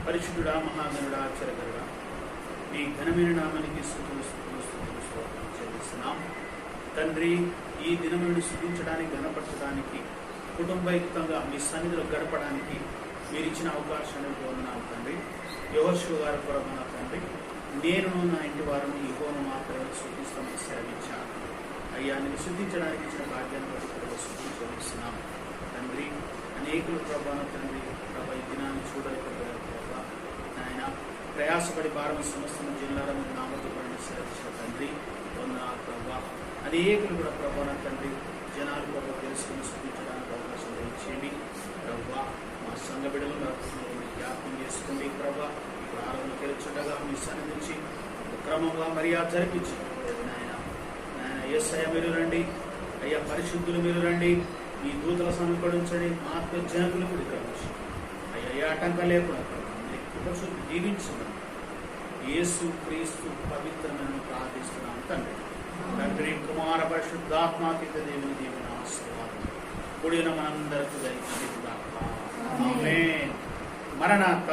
పరిశుద్ధుడా, మహాగణుడా, ఆశ్చర్యకరుడా, నీ ఘనమైన నామానికి చెల్లిస్తున్నాం తండ్రి. ఈ దినములను స్థుతించడానికి, ఘనపరచడానికి, కుటుంబయుక్తంగా మీ సన్నిధిలో గడపడానికి మీరు ఇచ్చిన అవకాశాన్ని పొందినాం తండ్రి. యెహోషువ గారి కొరకు తండ్రి, నేను నా ఇంటి వారిని యెహోవాను మాత్రమే స్థుతిస్తామని సెలవిచ్చాను అయ్యా. నేను స్థుతించడానికి ఇచ్చిన భాగ్యాన్ని బట్టి కూడా స్థుతిస్తున్నాం తండ్రి. అనేకులు ప్రభావం తండ్రి ఈ దినాన్ని చూడలేకపోయారు ప్రభావ నాయన. ప్రయాసపడి భారం సమస్తం జిల్లాలో మీరు నామతో పడిన సెలవిచ్చిన తండ్రి వందనాలు ప్రభావ. అనేకులు కూడా ప్రభావం తండ్రి జనాలు ప్రభావ తెలుసుకుని స్థుతించడానికి అవకాశం ఇచ్చేయండి ప్రభావ. మా సంఘ బిడ్డలు జ్ఞాపకం చేసుకోండి ప్రభావ. ఇప్పుడు ఆరోగ్యం తెలుచుండగా మీ సన్నిధించి క్రమంగా మర్యాద జరిపించి నాయన నాయన యేసయ్య మీరు రండి అయ్యా, పరిశుద్ధులు మీరు రండి, మీ దూతల సమీపడించండి, ఆత్మ జనకులు కూడా ఇక్కడ వచ్చి అయ్యా ఏ ఆటంకం లేకుండా కృపశుద్ధి జీవించడం యేసు క్రీస్తు పవిత్రమైన ప్రార్థిస్తున్నాం తండ్రి. తండ్రి, కుమార, పరిశుద్ధాత్మాతీత దేవుని దేవుని ఆశీర్వాదం కూడిన మనందరికీ దయచేసి ఆమేన్. మరణాత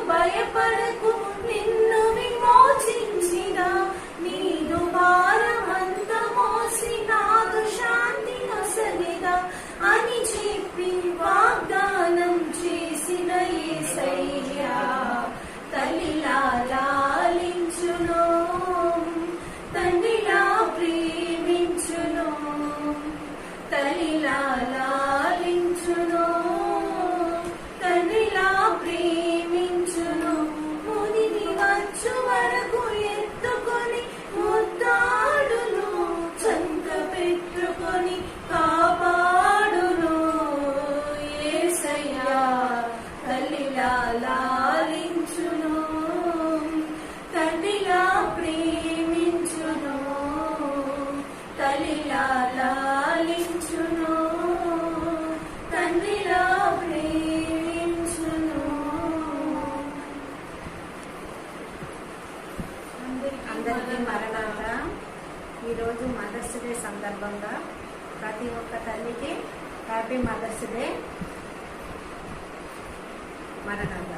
భయపడకు, నిన్ను విమోచించిన నీదు భారమంత మోసి నాదు శాంతి నొసగిదా అని చెప్పి వాగ్దానం చేసిన యేసయ్యా తల్లిలా లాలించును, తండ్రిలా ప్రేమించును, తల్లిలా లాలించును, తండ్రిలా ప్రేమించును. మునిగి వచ్చు వరకు ఎత్తుకొని ముద్దాడును, చంక పెట్టుకొని కాపాడును. యేసయ్యా తల్లిలా లాలించును, తండ్రిలా ప్రేమించును, తల్లిలా లాలించును, తండ్రిలా ప్రేమించును. అందరికీ మరణాత. ఈరోజు మదర్స్ డే సందర్భంగా ప్రతి ఒక్క తల్లికి హ్యాపీ మదర్స్ డే. మరణాత.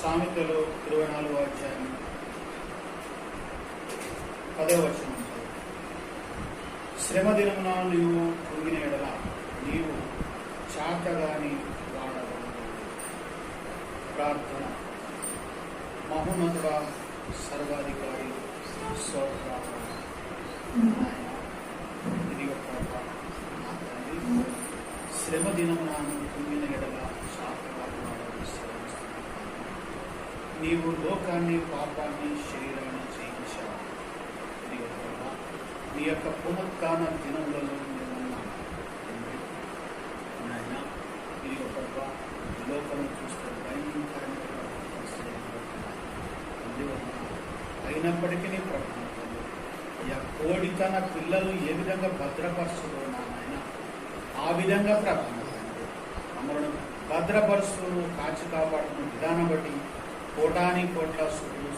సామెతలు 24వ అధ్యాయం 10వ వచనం. శ్రమ దినమున నీవు కృంగిన ఎడల నీవు చాతగాని వాడగలవు. ప్రార్థన. మహోన్నతుడ, సర్వాధికారి, స్తోత్రాలు. ఇది ఒక నా తండ్రి, శ్రమ దినమున కృంగిన ఎడల చాతగాని వాడగలవు. నీవు లోకాన్ని, పాపాన్ని, శరీరాన్ని జయించావు. ఇది ఒక నీ యొక్క పునఃకాన దినములలో నేనున్నాను. నాయన, ఇది ఒక లోకం చూస్తే భయంకరమైన అయినప్పటికీ ప్రభుత్వం అయ్యా, కోడి తన పిల్లలు ఏ విధంగా భద్రపరుస్తుందో నాయన, ఆ విధంగా ప్రభుత్వం మమ్మల్ని భద్రపరుస్తూ కాచి కాపాడుతున్న విధానం బట్టి కోటాని కోట్ల సుఖులు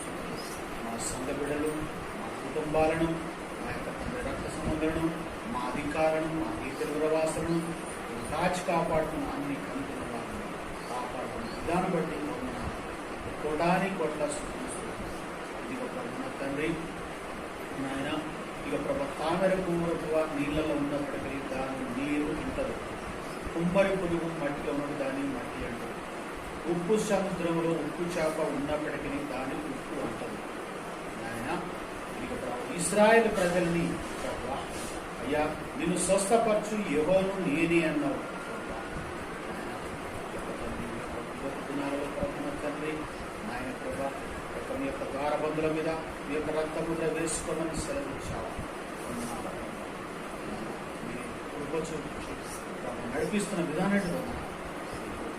మా సంఘ బిడ్డలు, మా కుటుంబాలను, మా యొక్క తండ్రి రక్త సంబంధులను, మా అధికారులను, మా తీర్థవాసులను కాచి కాపాడుతున్న అన్ని కనుకున్న వారిని కాపాడుతున్న విధానం బట్టి కోటాని కోట్ల సుఖులు. ఇది ఒక తండ్రి నాయన, ఇక ప్రభు తామర పువ్వు నీళ్ళలో ఉన్నప్పటికీ దాని నీరు ఇంటదు. కుమ్మరి పురుగు మట్టిలో ఉన్నది దాని మట్టి అంటారు. ఉప్పు సముద్రంలో ఉప్పు చేప ఉన్నప్పటికీ దాని ఉప్పు అంటదు. నాయన, ఇక ప్రభు ఇశ్రాయేలు ప్రజల్ని ప్రభు అయ్యా నిన్ను స్వస్థపరచు యెహోవాను నేనే అన్నావు. తండ్రి నాయన ప్రభా, మీ యొక్క ద్వారబంధుల మీద మీ యొక్క రక్తముద్ర వేసుకోమని సెలవిచ్చావు. నడిపిస్తున్న విధానం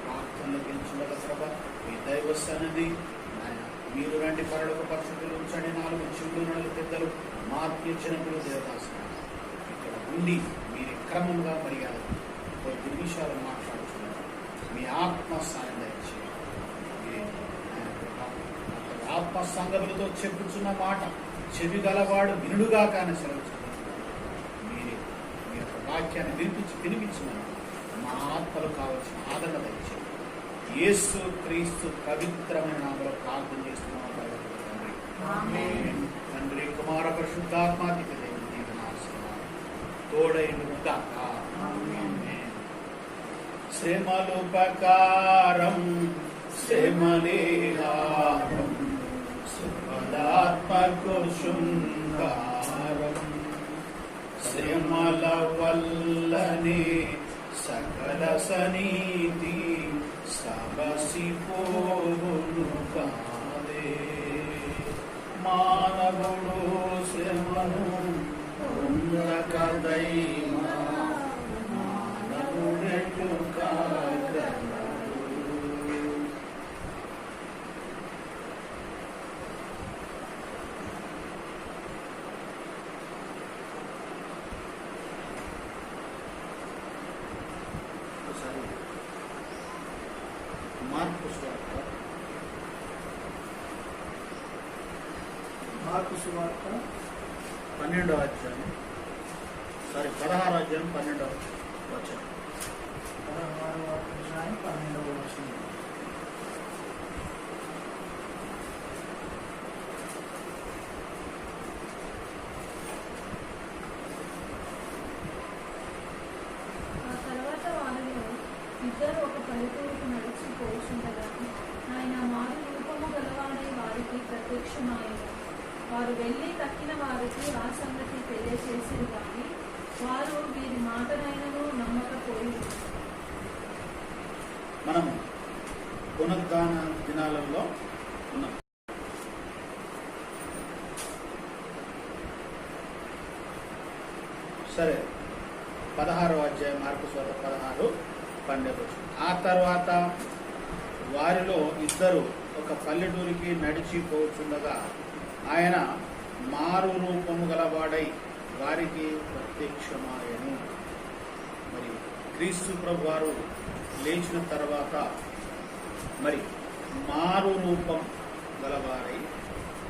ప్రార్థనలో గెలిచిన ప్రభా, మీ దైవ సన్నిధి నాయన మీరు రండి పరలోక పరిస్థితులు ఉంచండి. 4 చివులు 4 పెద్దలు మార్పించినప్పుడు దేవదాసు ఇక్కడ ఉండి మీరు క్రమంగా మర్యాద కొద్ది నిమిషాలు మాట్లాడుతున్నారు. మీ ఆత్మ సాయం దయచేయాలి. ఆత్మ సంగములతో చెప్పుచున్న మాట చెవి గలవాడు వినుడుగా కానీ సెలవుచున్నారు. మీరే మీ యొక్క వాక్యాన్ని వినిపించమని మా ఆత్మలు కావాల్సిన ఆదరణ దయచేయండి. యేసు క్రీస్తు పవిత్రమైన నామములో ప్రార్థన చేస్తున్నాము తండ్రి. తండ్రి, కుమార పరిశుద్ధాత్మాధిక దేవుని దీవెనాశీర్వాదం తోడైనగాక. శ్రమలుపకారం శ్రమలేహారం పదాత్మకు శృంగారం. శ్రమల వల్లనే సకల సనీతి సమసిపోవును కాదే. మానవుడు శ్రమను పొందకదైనా మానవుడెటు కాగలడు. మార్కు సువార్త 12వ అధ్యాయం 16వ అధ్యాయం 12వ వచనం. 16వ అధ్యాయం 12వ వచనం. ఆ తర్వాత వారిలో ఇద్దరు ఒక పల్లెటూరుకు నడిచి పోచుండగా ఆయన మారు రూపము గలవాడై వారికి ప్రత్యక్షమాయను. వారు వెళ్ళి తక్కిన వారికి ఆ సంగతి తెలియచేసిరు కానీ వారు వీరి మాటనైనను నమ్మకపోయి. మనము పునరుద్ధాన దినాలలో ఉన్నాం. సరే, 16వ అధ్యాయం మార్కు సువార్త 16:12. ఆ తర్వాత వారిలో ఇద్దరు ఒక పల్లెటూరికి నడిచిపోచుండగా ఆయన మారు రూపము గలవాడై వారికి ప్రత్యక్షమాయను. మరి క్రీస్తు ప్రభు వారు లేచిన తర్వాత మరి మారు రూపం గలవారై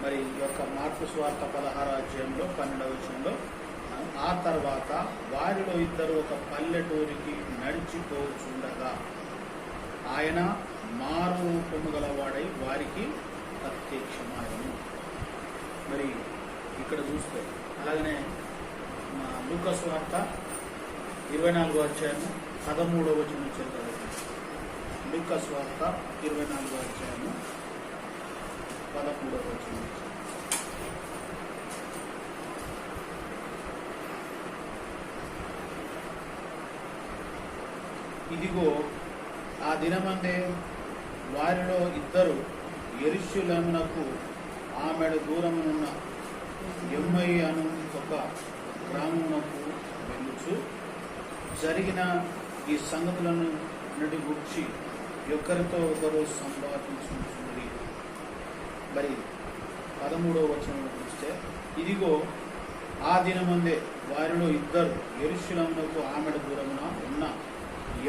మరి ఈ యొక్క మార్కు సువార్త 16వ అధ్యాయంలో 12వ వచనంలో ఆ తర్వాత వారిలో ఇద్దరు ఒక పల్లెటూరికి నడిచిపోచుండగా ఆయన మారు రూపము గలవాడై వారికి ప్రత్యక్షమాయను. మరి ఇక్కడ చూస్తే అలాగనే లూకా సువార్త 24వ అధ్యాయము 13వ వచనం చదువుతారు. లూకా సువార్త 24వ అధ్యాయము 13వ వచనం. ఇదిగో ఆ దినమందే వారిలో ఇద్దరు యెరూషలేమునకు ఆమెడ దూరమునున్న ఎమ్మయి అను ఒక గ్రామమునకు వెళ్ళుచు జరిగిన ఈ సంగతులను గురించి ఒకరితో ఒకరు సంభాషించుకుంటుంది. మరి 13వ వచనం చూస్తే, ఇదిగో ఆ దినమందే వారిలో ఇద్దరు యెరూషలేమునకు ఆమెడ దూరమున ఉన్న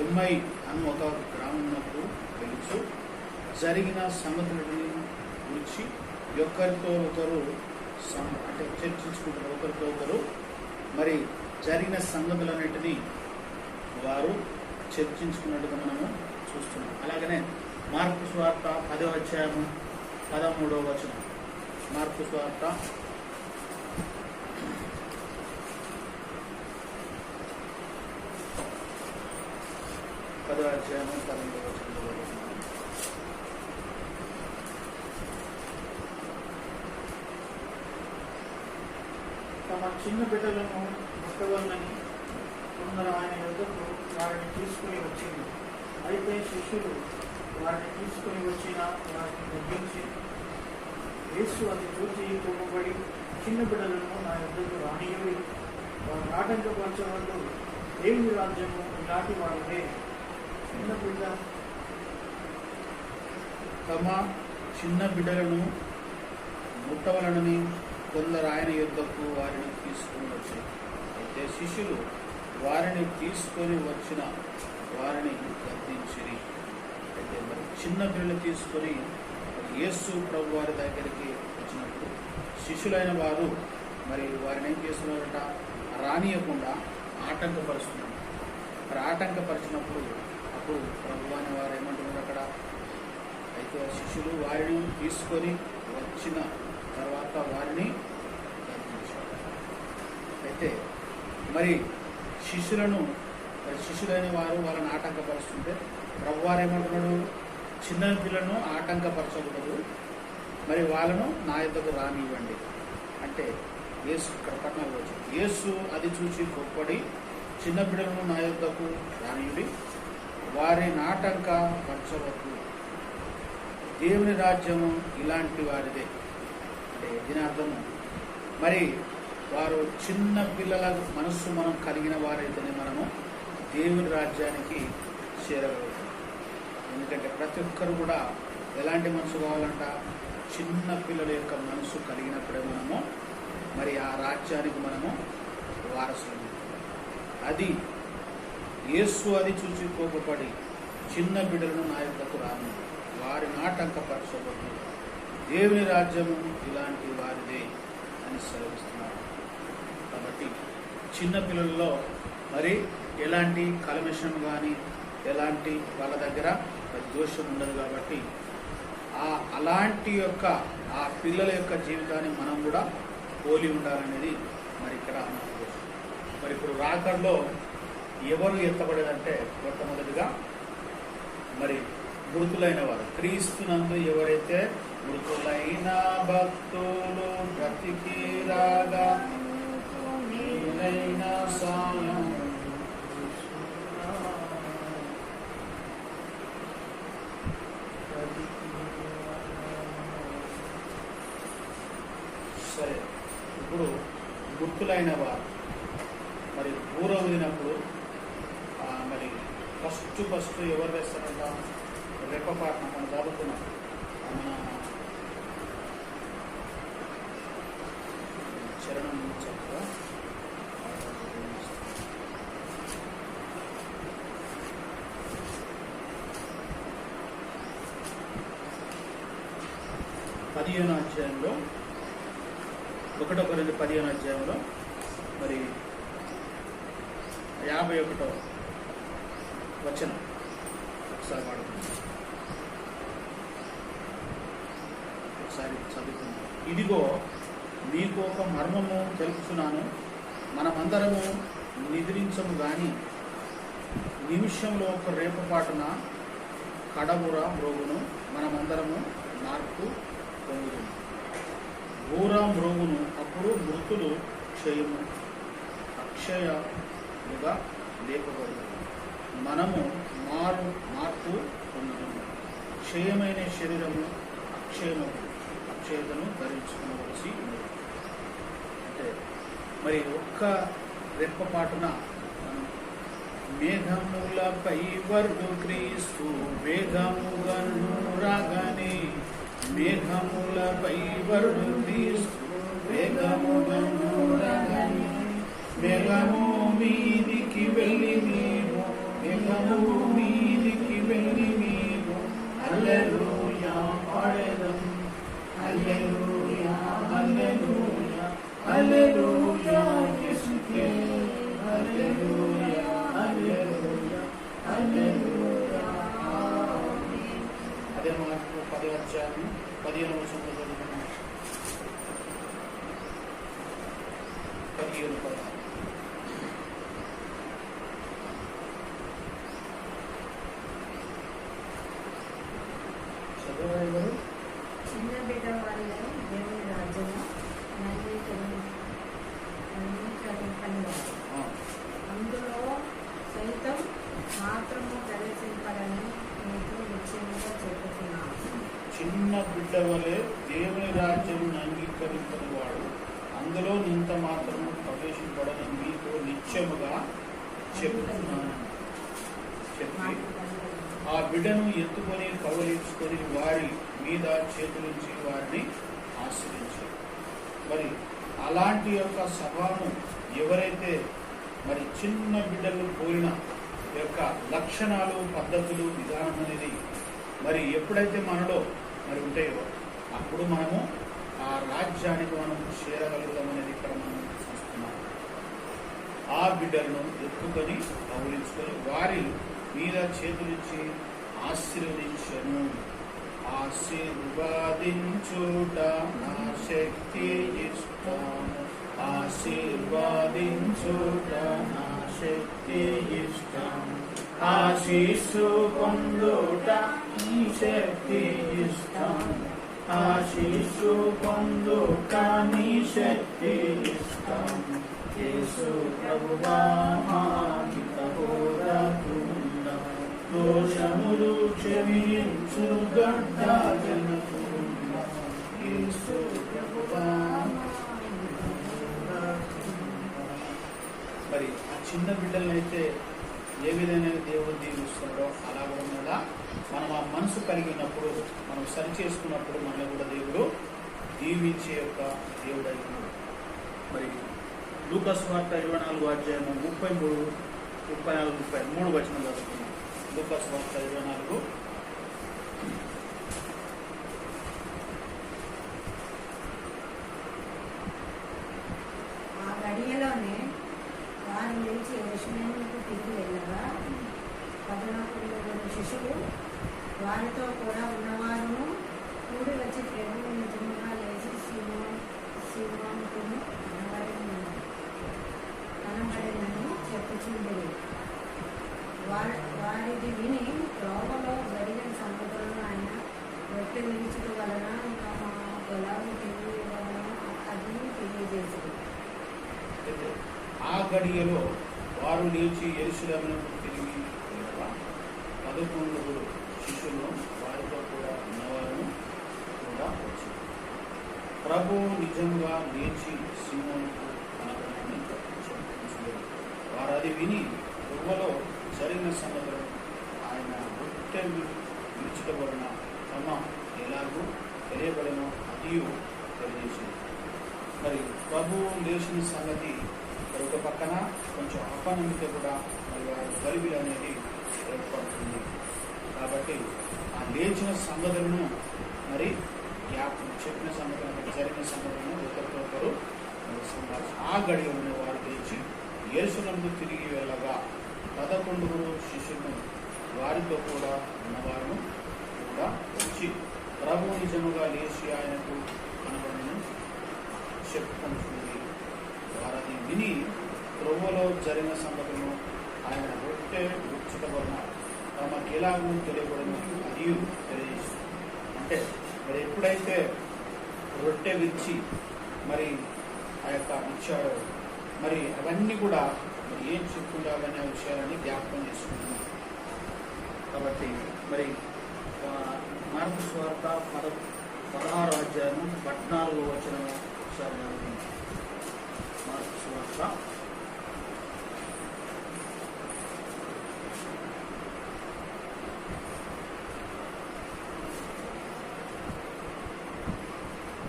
ఎమ్మయి అను ఒక గ్రామమునకు వెళ్ళుచు జరిగిన సంగతులని గురించి ఒకరితో ఒకరు అంటే చర్చించుకుంటారు. ఒకరితో ఒకరు మరి జరిగిన సంగతులన్నిటినీ వారు చర్చించుకున్నట్టుగా మనము చూస్తున్నాం. అలాగనే మార్కు సువార్త 10వ అధ్యాయము 13వ వచనం. మార్కు సువార్త 10వ అధ్యాయము 13వ వచనంలో తమ చిన్న బిడ్డలను ముట్టవలనని కొందరు ఆయన యొద్దకు వారిని తీసుకుని వచ్చింది. అయితే శిష్యులు వారిని తీసుకుని వచ్చిన వారిని తగ్గించి, యేసు అది చూసి కోపపడి, చిన్న బిడ్డలను నా యొద్దకు రానియుడి, వారిని ఆటంకపరచవద్దు, దేవుని రాజ్యము ఇలాంటి వారిదే. చిన్న బిడ్డ తమ చిన్న బిడ్డలను ముట్టవలనని కొందరు ఆయన యొద్దకు వారిని తీసుకుని వచ్చారు. అయితే శిష్యులు వారిని తీసుకొని వచ్చిన వారిని గద్దించిరి. అయితే మరి చిన్న బిడ్డలు తీసుకొని యేసు ప్రభు వారి దగ్గరికి వచ్చినప్పుడు శిష్యులైన వారు మరి వారిని ఏం చేస్తున్నారట, రానియకుండా ఆటంకపరుస్తున్నారు. మరి ఆటంకపరిచినప్పుడు అప్పుడు ప్రభు అని వారు ఏమంటున్నారు అక్కడ, అయితే శిష్యులు వారిని తీసుకొని వచ్చిన తర్వాత వారిని గద్దించారు. అయితే మరి శిష్యులైన వారు వాళ్ళని ఆటంకపరుస్తుంటే ప్రభు వారు ఏమంటున్నాడు, చిన్న పిల్లలను ఆటంకపరచకూడదు, మరి వాళ్ళను నా యొద్దకు రానివ్వండి అంటే యేసు ఇక్కడ పట్టణాలు వచ్చింది. యేసు అది చూసి గొప్పడి, చిన్న బిడ్డలను నా యొద్దకు రానివ్వండి, వారిని ఆటంకపరచవద్దు, దేవుని రాజ్యము ఇలాంటి వారిదే. అంటే దీని అర్థము మరి వారు చిన్న పిల్లల మనస్సు మనం కలిగిన వారైతేనే మనము దేవుని రాజ్యానికి చేరగలుగుతాం. ఎందుకంటే ప్రతి ఒక్కరు కూడా ఎలాంటి మనసు కావాలంట, చిన్న పిల్లల యొక్క మనసు కలిగినప్పుడే మనము మరి ఆ రాజ్యానికి మనము వారసులు. అది యేసు అది చూసి కోపపడి, చిన్న బిడ్డలను నా యొద్దకు రాను, వారిని ఆటంకపరచబడి, దేవుని రాజ్యము ఇలాంటి వారిదే అని సెలవిస్తున్నారు. కాబట్టి చిన్న పిల్లల్లో మరి ఎలాంటి కల్మషం కానీ ఎలాంటి వాళ్ళ దగ్గర దోషం ఉండదు. కాబట్టి అలాంటి యొక్క ఆ పిల్లల యొక్క జీవితాన్ని మనం కూడా పోలి ఉండాలనేది మరి ఇక్కడ మరి ఇప్పుడు రాకడలో ఎవరు ఎత్తబడేదంటే మొట్టమొదటిగా మరి మృతులైన వారు, క్రీస్తునందు ఎవరైతే మృతులైన భక్తులు బ్రతికి రాగా సాయం సరే. ఇప్పుడు మృతులైన వారు మరి ఊర ఊదినప్పుడు మరి ఫస్ట్ ఎవరు వేస్తారంట, రెప్పపాటన మనం చదువుకున్నాం. మన చరణం చక్కగా 15వ అధ్యాయంలో 1 కొరింథీ 15వ అధ్యాయంలో మరి 51వ వచనం ఒకసారి వాడుకుందాం, ఒకసారి చదువుకుందాం. ఇదిగో మీకు ఒక మర్మము తెలుపుచున్నాను, మనమందరము నిద్రించము గాని నిమిషంలో ఒక రేపపాటున కడబుర మ్రోగును మనమందరము మార్పు పొందుతుంది. బూర మ్రోగును అప్పుడు మృతులు క్షయము అక్షయముగా లేపబడుతుంది. మనము మార్పు పొందుతుంది. క్షయమైన శరీరము అక్షయతను ధరించుకోవలసి ఉంది. అంటే మరి ఒక్క రెప్పపాటున మేఘములపై వర్గు క్రీస్తు వేగముగను రాగానే మేఘములపై వర్గు క్రీస్తు వేగముగను రాగానే మేఘము మీదికి వెళ్ళి నీవు మేఘము మీదికి వెళ్ళి నీవు హల్లెలూయా పాడెదం హల్లెలూయా హల్లెలూయా హల్లెలూయా యేసుకే హల్లెలూయా హల్లెలూయా హల్లెలూయా ఆమేన్. అదే మార్కు 10వ అధ్యాయం 15వ వచనంలో చదువుకున్నాం. 15 చదవగలరు? చిన్న బిడ్డ వాళ్ళే దేవుని రాజ్యము నమ్మించనివారు అందులో సైతం మాత్రము ప్రవేశింపడని మీకు నిశ్చయంగా చెబుతున్నాను. చిన్న బిడ్డ వలె దేవుని రాజ్యం అంగీకరించిన వాడు అందులో ఇంత మాత్రము ప్రవేశింపడని మీకు నిత్యముగా చెబుతున్నాను చెప్పి ఆ బిడ్డను ఎత్తుకొని కౌలించుకొని వారి మీద చేతులుంచి వారిని ఆశ్రయించారు. మరి అలాంటి యొక్క సభను ఎవరైతే మరి చిన్న బిడ్డలు కోరిన యొక్క లక్షణాలు పద్ధతులు విధానం అనేది మరి ఎప్పుడైతే మనలో మరి ఉంటాయో అప్పుడు మనము ఆ రాజ్యానికి మనం చేరగలుగుతామనేది ఇక్కడ మనం చూస్తున్నాం. ఆ బిడ్డలను ఎత్తుకొని కౌలించుకొని వారి మీద చేతులిచ్చి ఆశీర్వదించను. ఆశీర్వాదించుట నా శక్తి ఇష్టము ఆశీర్వాదించుట నా శక్తి ఇష్టము ఆశీస్సు పొందుట నీ శక్తి ఇష్టము ఆశీస్సు పొందుట నీ శక్తి ఇష్టము యేసు ప్రభువా దోషములు క్షమించు గడ్డాజనకు యేసు ప్రభువా. మరి ఆ చిన్న బిడ్డలనైతే ఏ విధంగా దేవుడు దీవిస్తున్నాడో అలాగే కూడా మనం ఆ మనసు కలిగినప్పుడు మనం సరి చేసుకున్నప్పుడు మనల్ని కూడా దేవుడు దీవించే యొక్క దేవుడు అయినాడు. మరి లూకా సువార్త 24వ అధ్యాయము 33, 34, 33 వచనం చదువుతున్నాం. లూకా సువార్త 24. ఆ గడియలోనే వారు లేచి యెరూషలేముకు తిరిగి వెళ్ళగా 14 శిష్యులు వారితో కూడా ఉన్నవారును కూడి వచ్చి ప్రభువు నిజంగా లేచి సీమోనుకును కనబడినని చెప్పుచుండేది. వారిది విని త్రోవలో జరిగిన సంగతులను ఆయన రొట్టె నిలుచుట వలన ఇంకా మా పొలాలు తిరిగి వలన అది తెలియజేసింది. ఆ గడియలో వారు లేచి యెరూషలేమునకు తిరిగి వెళ్ళగా 11 శిష్యులు వారితో కూడా ఉన్నవారు కూడా వచ్చారు. ప్రభు నిజంగా లేచి సీమోనుకు కనబడినని చెప్పుచుండెను. వారు అది విని త్రోవలో జరిగిన సంగతులను ఆయన రొట్టె విరుచుట వలన తమ ఎలాగూ తెలియబడినో అది తెలియజేసింది. మరి ప్రభువు లేచిన సంగతి ఒక పక్కన కొంచెం అపనమ్మిక కూడా మరి వారి గలిబిలి అనేది ఏర్పడుతుంది. కాబట్టి ఆ లేచిన సంగతులను మరి చెప్పిన సంగతులను జరిగిన సంగతులను ఒకరికొకరు ఆ గడియలోనే వారు లేచి యెరూషలేముకు తిరిగి వెళ్ళగా 11 శిష్యులను వారితో కూడా ఉన్నవారు కూడా వచ్చి ప్రభు నిజముగా లేచి ఆయనకు కనబడిన చెప్పుకుంటుంది. వారు అది విని త్రొవ్వలో జరిగిన సంగతులను ఆయన రొట్టె విరుచుట వలన తమకు ఎలాగూ తెలియబడను అది తెలియజేస్తుంది. అంటే మరి ఎప్పుడైతే రొట్టె విరిచి మరి ఆ యొక్క ఇచ్చాడో మరి అవన్నీ కూడా మరి ఏం చెప్పుకుంటావనే విషయాలని జ్ఞాపకం చేసుకుంటున్నాం. కాబట్టి మరి మార్కు సువార్త 16వ అధ్యాయం 14వ వచనం ఒకసారి మార్కు సువార్త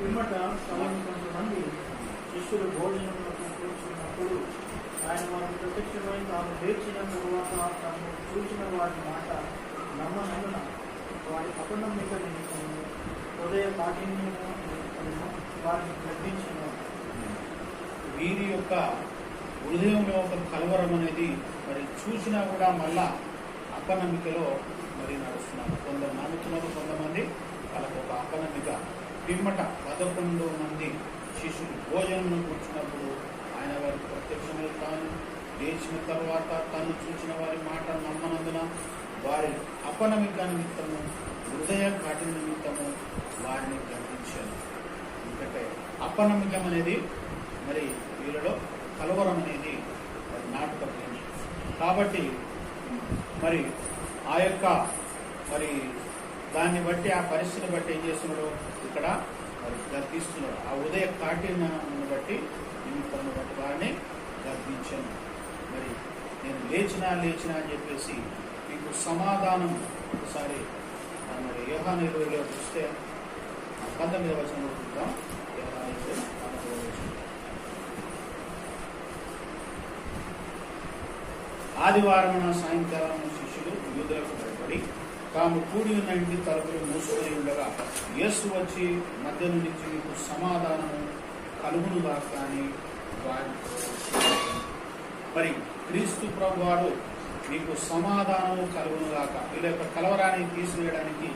16 కొంతమంది శిష్యులు భోజనంలో కూర్చున్నప్పుడు ఆయన వారికి ప్రత్యక్షమై తాము లేచిన తరువాత తాము చూసిన వారి మాట నమ్మనందున వారి అపనమ్మిక నిమిత్తము హృదయ కాఠిన్యము నిమిత్తము వారిని గద్దించిన వీరి యొక్క హృదయంలో ఒక కలవరం అనేది మరి చూసినా కూడా మళ్ళా అపనమ్మికలో మరి నడుస్తున్నారు. కొందరు నమ్ముతున్నారు, కొంతమంది వాళ్ళకు ఒక అపనమ్మిక. పిమ్మట 11 మంది శిష్యులు భోజనంలో కూర్చున్నప్పుడు ఆయన వారికి ప్రత్యక్షమై తాను లేచిన తర్వాత తను చూసిన వారి మాట నమ్మనందున వారి అపనమ్మిక నిమిత్తము హృదయ కాఠిన్య నిమిత్తము వారిని గర్వించారు. ఎందుకంటే అపనమ్మికం అనేది మరి వీళ్ళలో కలవరం అనేది మరి నాటుకపోయింది. కాబట్టి మరి ఆ యొక్క మరి దాన్ని బట్టి ఆ పరిస్థితిని బట్టి ఏం చేస్తున్నాడు ఇక్కడ మరి గర్భిస్తున్నాడు. ఆ ఉదయ కాఠిన్యాన్ని బట్టి నిమిత్తాన్ని బట్టి వారిని గర్భించాను. మరి నేను లేచినా అని చెప్పేసి మీకు సమాధానం ఒకసారి మరి యోహాను 20లో చూస్తే 19వ వచనంలో చూద్దాం. యోహాను 20 ఆదివారం సాయంకాలం శిష్యులు యూదులకు భయపడి తాము కూడి ఉన్న ఇంటి తలుపులు మూసుకొని ఉండగా యేసు వచ్చి మధ్య నుండి మీకు సమాధానము కలుగునుగా కానీ వారితో మరి క్రీస్తు ప్రభు వారు మీకు సమాధానము కలుగునుగాక వీళ్ళ యొక్క కలవరాన్ని తీసివేయడానికి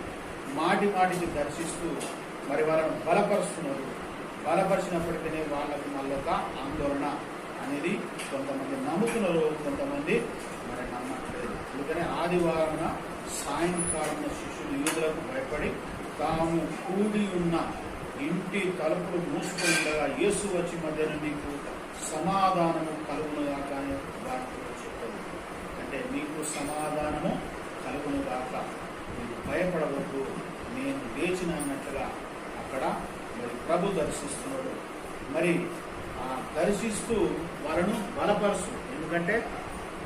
మాటికి దర్శిస్తూ మరి వారిని బలపరుస్తున్నారు. బలపరిచినప్పటికీ వాళ్ళకు మళ్ళొక ఆందోళన అనేది కొంతమంది నమ్ముతున్నారు, కొంతమంది మరి నమ్మట్లేదు. అందుకనే ఆదివారం సాయంకాలం శిష్యులు యూదులకు భయపడి తాము కూడి ఉన్న ఇంటి తలుపులు మూసుకొని ఉండగా యేసు వచ్చి మధ్యన మీకు సమాధానము కలుగునుగాక అని వారితో చెప్పారు. అంటే మీకు సమాధానము కలుగునుగాక, మీరు భయపడవద్దు, నేను లేచిన అన్నట్లుగా అక్కడ మరి ప్రభు దర్శిస్తున్నాడు. మరి దర్శిస్తూ వారిని బలపరుచు. ఎందుకంటే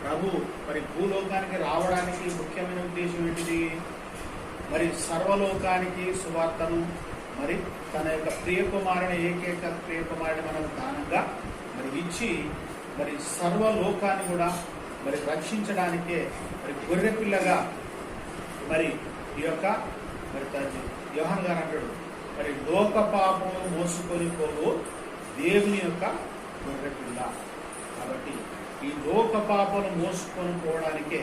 ప్రభు మరి భూలోకానికి రావడానికి ముఖ్యమైన ఉద్దేశం ఏంటిది? మరి సర్వలోకానికి సువార్తను మరి తన యొక్క ప్రియకుమారుని ఏకైక ప్రియకుమారుని మనం దానంగా మరి ఇచ్చి మరి సర్వలోకాన్ని కూడా మరి రక్షించడానికే మరి గొర్రె పిల్లగా మరి ఈ యొక్క మరి యోహాను గారు అంటాడు, మరి లోక పాపము మోసుకొని పోవు దేవుని యొక్క గొర్రె పిల్ల. కాబట్టి ఈ లోక పాపను మోసుకొని పోవడానికే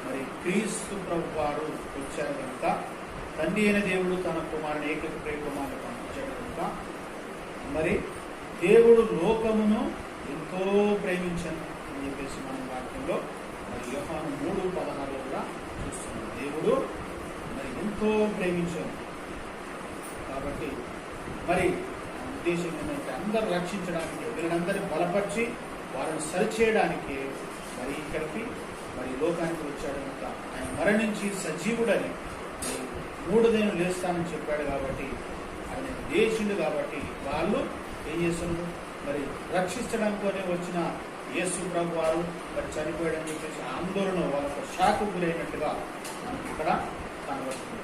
మరి క్రీస్తు ప్రభు వారు వచ్చారు కనుక, తండ్రి అయిన దేవుడు తన కుమారుని ఏకైక ప్రియ కుమారుని పంపించాడు కనుక మరి దేవుడు లోకమును ఎంతో ప్రేమించను అని చెప్పేసి మన వాక్యంలో మరి యోహాను 3:16 కూడా చూస్తున్నాం. దేవుడు మరి ఎంతో ప్రేమించను. కాబట్టి మరి ఉద్దేశం ఏంటంటే అందరూ రక్షించడానికి, వీళ్ళందరినీ బలపరిచి వారిని సరిచేయడానికి మరి ఇక్కడికి మరి లోకానికి వచ్చాడు కనుక ఆయన మరణించి సజీవుడని 3 దినం లేస్తానని చెప్పాడు. కాబట్టి ఆయన లేచిండు. కాబట్టి వాళ్ళు ఏం చేస్తున్నారు? మరి రక్షించడంతోనే వచ్చిన యేసు ప్రభు వారు మరి చనిపోయాడని చెప్పేసి ఆందోళన వాళ్ళకు షాకు గురైనట్టుగా మనకి ఇక్కడ కనబడుతుంది.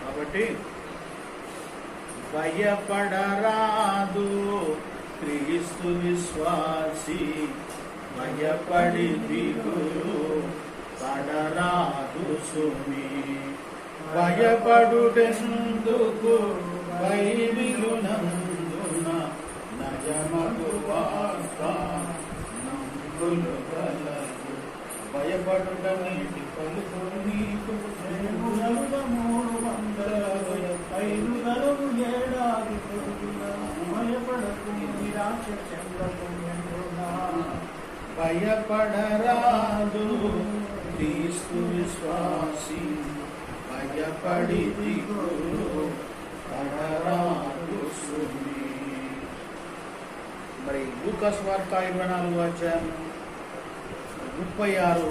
కాబట్టి భయపడరాదు క్రీస్తు విశ్వాసి, భయపడి దిగులు పడరాదు సుమి, భయపడుటెందుకు బైబిలునందున నజమగు వార్త నంబులు గలదు, భయపడుట నీటి పలుకు నీకు 365 ఏడాది భయపడకు నిరాశ చెందకుండా భయపడరాదు క్రీస్తు విశ్వాసి, భయపడి దిగులు పడరాదు సుమి. మరి లూకా సువార్త 24వ అధ్యాయం 36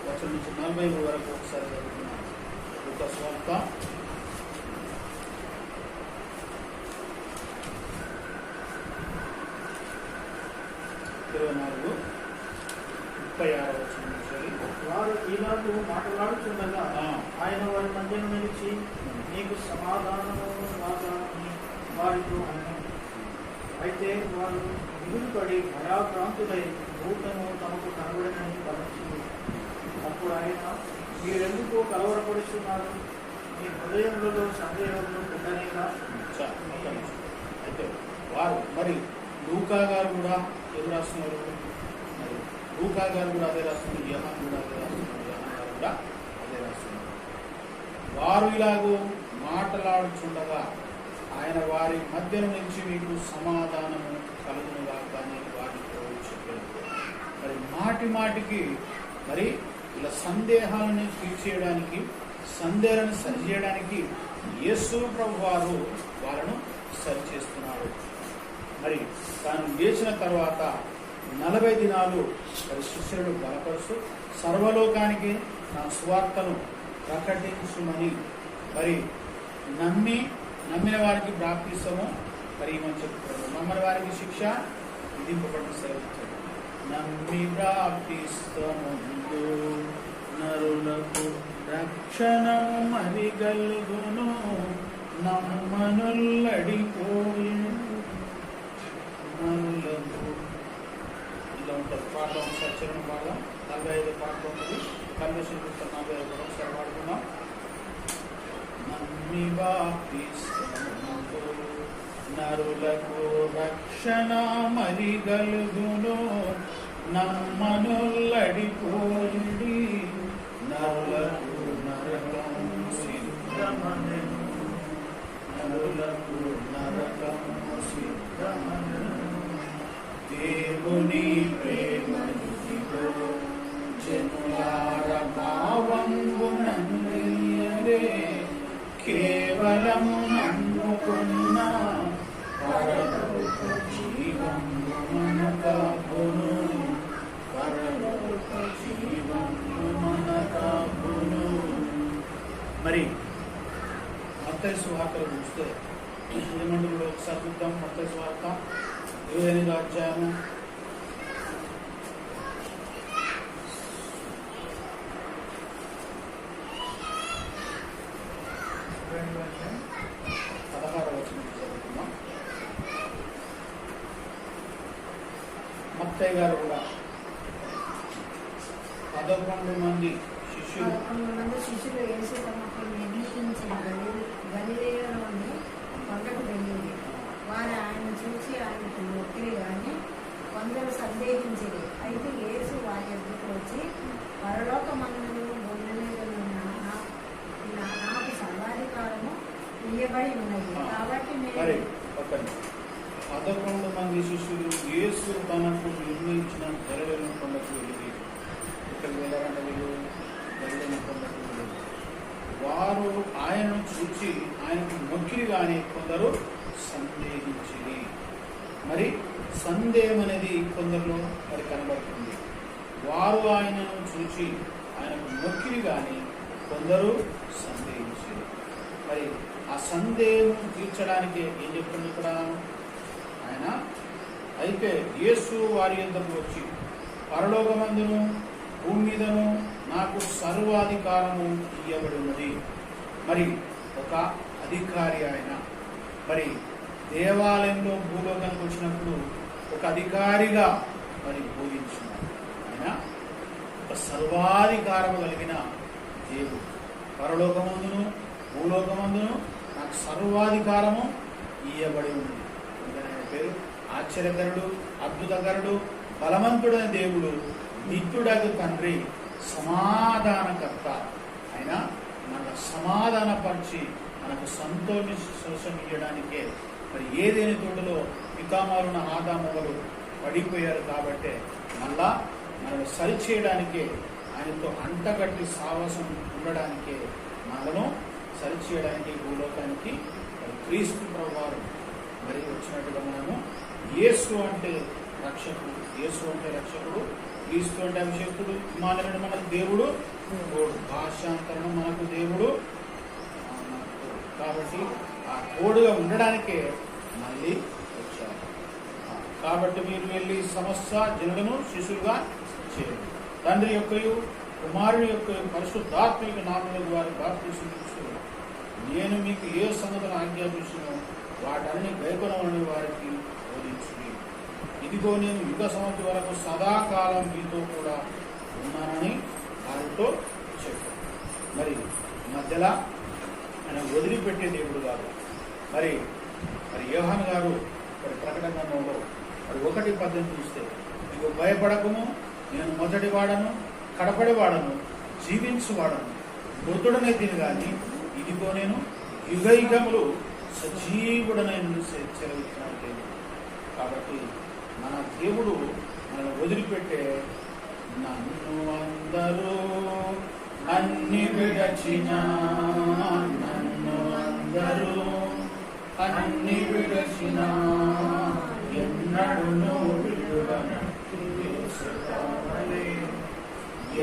వచనం నుంచి 40 వరకు ఒకసారి చదువుతున్నాం. లూకా సువార్త 24:36 వచనం నుంచి. వారు ఇలాగూ మాట్లాడుతుండగా ఆయన వారి మధ్యను నిలిచి, నీకు సమాధానము రాగా అని వారితో అన్నాడు. అయితే వారు దిగులుపడి భయాక్రాంతులై భూతము తమకు కనబడనని భావించారు. అప్పుడు ఆయన, మీరెందుకు కలవరపడుతున్నారు? మీ హృదయములలో సందేహములు ఉండనేలా. అయితే వారు మరి లూకా గారు కూడా ఏం రాస్తున్నారు? మరి లూకా గారు కూడా అదే రాస్తున్నారు, యోహాను కూడా అదే రాస్తున్నారు, యోహాను గారు కూడా అదే రాస్తున్నారు. వారు ఇలాగూ మాట్లాడుచుండగా ఆయన వారి మధ్యలో నుంచి మీకు సమాధానము కలుగునుగా కానీ వాటితో చెప్పారు. మరి మాటి మాటికి మరి ఇలా సందేహాలను తీర్చేయడానికి, సందేహాలను సరిచేయడానికి యేసు ప్రభు వారు వాళ్ళను సరిచేస్తున్నారు. మరి తాను లేచిన తర్వాత 40 దినాలు మరి శిష్యులను బలపరుస్తూ సర్వలోకానికి నా సువార్తను ప్రకటించుమని, మరి నమ్మిన వారికి బాప్తిసము మరి ఏమని చెప్తారు, నమ్మని వారికి శిక్ష విధింపబడిన సెలవిచ్చారు. నమ్మి బాప్తిసముందు నరులకు రక్షణము మరి గలుగును, నమ్మనుల్లడిపోయి నరులకు. ఇలా ఉంటుంది పాట. ఒకసారి చిన్న పాట 45 పాట ఉంటుంది. కన్వెన్షన్ పుస్తకం 45 ఒకసారి పాడుకున్నాం. నమ్మి బాప్తిసముందు నరులకు రక్షణ మరి గలుగును, నమ్మనుల్లడిపోయింది నరులకు నరకం సిద్ధమనెను, నరులకు నరకం సిద్ధమనెను. దేవుని ప్రేమ ఇదిగో జనులార భావంబునందియరే, కేవలము నమ్ముకున్న పరలోక జీవము మనకాపును, పరలోక జీవము మనకాపును. మరి మత్తయి సువార్తలు చూస్తే ఏమంటారు ఒకసారి చూద్దాం. మత్తయి సువార్త 28వ అధ్యాయము 16వ వచనం చదువుతున్నాం. మత్తయి గారు కూడా 11 మంది శిష్యులు యేసు తమకు నిర్ణయించిన గలిలయలోని కొండకు వెళ్ళింది. వారు ఆయన చూసి ఆయనకు మొక్కిరి కానీ కొందరు సందేహించిరి. అయితే యేసు వారి ఎదురుకు వచ్చి, పరలోకమందును భూమి మీద ఉన్న నాకు సర్వాధికారము ఇయ్యబడి ఉన్నది కాబట్టి మరి 11 మంది శిష్యులు యేసు తనకు నిర్ణయించిన గలిలయ కొండకు వెళ్ళి, ఇక్కడికి వెళ్ళారంటే వీళ్ళు గలిలయ కొండకు వెళ్ళి వారు ఆయనను చూచి ఆయనకు మొక్కిరి కానీ కొందరు సందేహించి. మరి సందేహం అనేది కొందరిలో మరి కనబడుతుంది. వారు ఆయనను చూచి ఆయనకు మొక్కిరి కానీ కొందరు సందేహించి. మరి ఆ సందేహం తీర్చడానికి ఏం చెప్తుంది ఇక్కడ ఆయన? అయితే యేసు వారి యొద్దకు వచ్చి, పరలోకమందును భూమి మీదను నాకు సర్వాధికారము ఇయ్యబడి ఉన్నది. మరి ఒక అధికారి ఆయన. మరి దేవాలయంలో భూలోకానికి వచ్చినప్పుడు ఒక అధికారిగా మరి బోధించున్నాడు. ఆయన ఒక సర్వాధికారము కలిగిన దేవుడు. పరలోకమందును భూలోకమందును నాకు సర్వాధికారము ఇయ్యబడి ఉంది. ఆయన పేరు ఆశ్చర్యకరుడు, అద్భుతకరుడు, బలవంతుడైన దేవుడు, నిత్యుడగు తండ్రి, సమాధానకర్త. ఆయన మనకు సమాధానపరిచి మనకు సంతోషం ఇవ్వడానికే. మరి ఏదైనా తోటలో పితామహులైన ఆదాము వారు పడిపోయారు కాబట్టి మళ్ళా సరిచేయడానికే, ఆయనతో అంటగట్టి సావాసం ఉండడానికే, మనలను సరిచేయడానికి భూలోకానికి మరి క్రీస్తు ప్రభువారు మరి వచ్చినట్టుగా మనము యేసు అంటే రక్షకుడు, యేసు అంటే రక్షకుడు, క్రీస్తు అంటే అభిషేకుడు, ఇమ్మానుయేలు మనకు దేవుడు తోడు, భాషాంతరం మనకు దేవుడు కాబట్టి ఆ తోడుగా ఉండడానికే మళ్ళీ వచ్చారు. కాబట్టి మీరు వెళ్ళి సమస్త జనులను శిష్యులుగా చేయండి, తండ్రి యొక్కయు కుమారుని యొక్క పరిశుద్ధాత్మ యొక్క నామముల ద్వారా బాప్తిస్మం ఇస్తూ నేను మీకు ఏ సంగతులను ఆజ్ఞాపించునో వాటన్ని గైకొనమని వారికి బోధించుడి. ఇదిగో నేను యుగ సమాప్తి వరకు సదాకాలం మీతో కూడా ఉన్నానని వారితో చెప్పాను. మరి మధ్యలో ఆయన వదిలిపెట్టే దేవుడు కాదు. మరి యోహాను గారు మరి ప్రకటన గ్రంథంలో మరి 1:18 చూస్తే, ఇదిగో భయపడకము, నేను మొదటి వాడను, కడపడి వాడను, జీవించువాడను, మృతుడనే తిని కానీ ఇదిగో నేను యుగ యుగములు సజీవుడనైన చెలవిస్తున్నాను దేవుడు. కాబట్టి మన దేవుడు మనల్ని వదిలిపెట్టే, నన్ను అందరూ అన్ని విడచిన, నన్ను అందరూ అన్ని విడచిన, ఎన్నడును విడువనట్టి యేసు కావలే,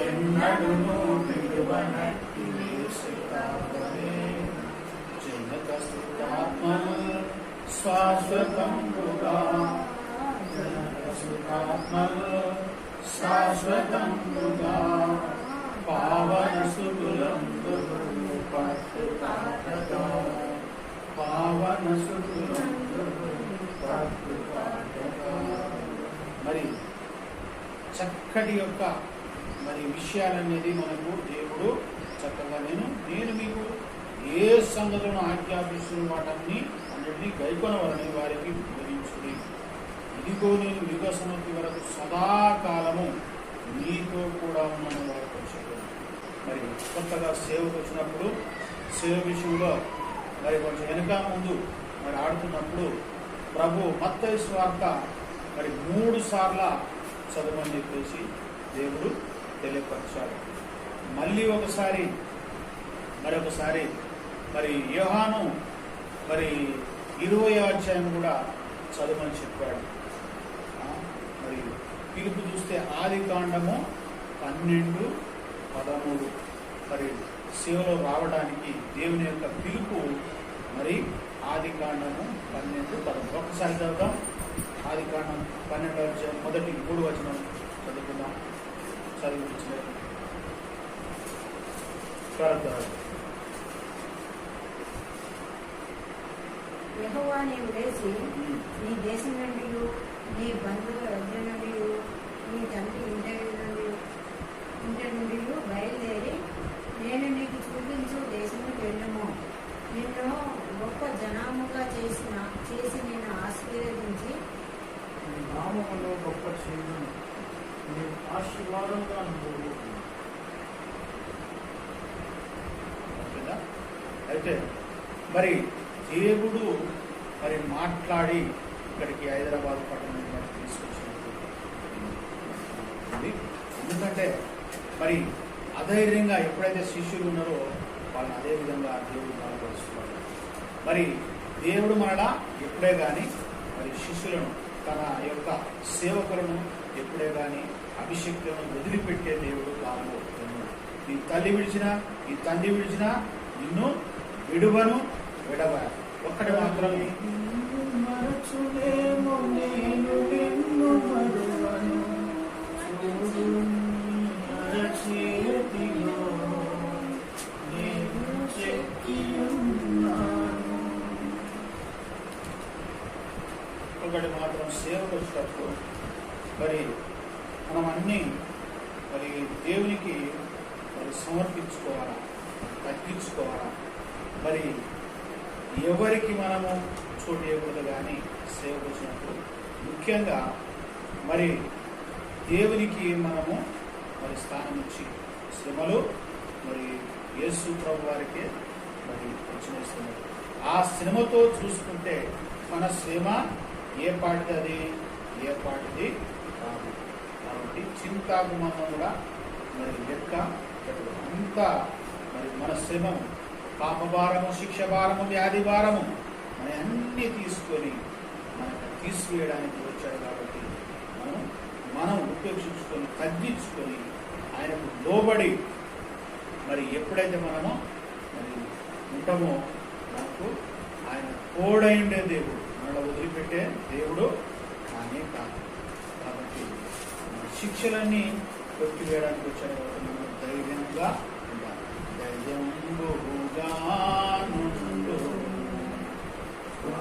ఎన్నడును విడువనట్టి యేసు కావలే. జనకసుతాత్మలు శాశ్వతంబుగా, జనకసుతాత్మలు శాశ్వతంబుగా, పావన సుతులందురు పట్టు పాటగా, పావన సుతులందురు పట్టు పాటగా. మరి చక్కటి యొక్క మరి విషయాలనేది మనకు దేవుడు చక్కగా నేను మీకు ఏ సంగతులను ఆజ్ఞాపిస్తున్న వాటన్ని అన్నిటినీ గైకొనవలని వారికి బోధించుడి. ఇదిగో నేను యుగ సమాప్తి వరకు సదాకాలము మీతో కూడా ఉన్నాను వారికి వచ్చాడు. మరి కొత్తగా సేవకు వచ్చినప్పుడు సేవ విషయంలో మరి కొంచెం వెనుక ముందు మరి ఆడుతున్నప్పుడు ప్రభు మత్తయి సువార్త మరి 3 సార్లు చదవని చెప్పేసి దేవుడు తెలియపరిచాడు. మళ్ళీ మరొకసారి మరి యోహాను మరి 20వ అధ్యాయం కూడా చదవని చెప్పాడు. మరి పిలుపు చూస్తే ఆదికాండము 12:13 మరి సేవలో రావడానికి దేవుని యొక్క పిలుపు మరి ఆదికాండము 12:13. ఒక్కసారి చదువుదాం. ఆదికాండం 12వ అధ్యాయం మొదటి 3 వచనం చదువుకుందాం. చదివించిన యెహోవా నీవు లేచి నీ దేశం నుండి, నీ బంధువుల వద్ద నుండి, నీ తండ్రి ఇంటి నుండి బయలుదేరి నేను నీకు చూపించు దేశంలోకి వెళ్ళము. నిన్ను గొప్ప జనాముగా చేసి నిన్ను ఆశీర్వదించి నామములో గొప్ప చేయను, నేను ఆశీర్వాదంగా అనుభవం. అయితే మరి దేవుడు మరి మాట్లాడి ఇక్కడికి హైదరాబాద్ పట్టణం తీసుకొచ్చినట్టు. ఎందుకంటే మరి అధైర్యంగా ఎప్పుడైతే శిష్యులు ఉన్నారో వాళ్ళని అదే విధంగా దేవుడు బలపరుస్తున్నాడు. మరి దేవుడు మరలా ఎప్పుడే కానీ మరి శిష్యులను తన యొక్క సేవకులను ఎప్పుడే కానీ అభిషేకులను వదిలిపెట్టే దేవుడు కాదు. నీ తల్లి విడిచినా, ఈ తండ్రి విడిచినా నిన్ను విడువను విడవ. ఒక్కటి మాత్రం మరచులేమో నేను నిన్ను మరువను, చూడు అరచేతిలో నేను చెక్కి ఉన్నాను. ఒకటి మాత్రం సేవకు వచ్చినప్పుడు మరి మనం అన్నీ మరి దేవునికి మరి సమర్పించుకోవాలా, తగ్గించుకోవాలా. మరి ఎవరికి మనము చోటు ఇవ్వకూడదు. కానీ సేవకు వచ్చినప్పుడు ముఖ్యంగా మరి దేవునికి మనము మరి స్థానం ఇచ్చి శ్రమలు మరి యేసు ప్రభు వారికే మరి వచ్చినేస్తున్నారు. ఆ శ్రమతో చూసుకుంటే మన శ్రమ ఏ పాటిది కాదు. కాబట్టి కాబట్టి చింతాగుమనం కూడా మరి లెక్క పెట్టదు. అంతా మరి మన శ్రమము, పాపభారము, శిక్ష భారము, వ్యాధి భారము మన అన్ని తీసుకొని మనకు తీసివేయడానికి వచ్చాడు. కాబట్టి మనం ఉపేక్షించుకొని తగ్గించుకొని ఆయనకు లోబడి మరి ఎప్పుడైతే మనము మరి ఉంటామో మనకు ఆయన తోడైండే దేవుడు, మనలో వదిలిపెట్టే దేవుడు కానే కాదు. కాబట్టి మన శిక్షలన్నీ కొట్టివేయడానికి వచ్చాడు. కాబట్టి మనం ధైర్యంగా ఉండాలి. ధైర్యంగా నుండు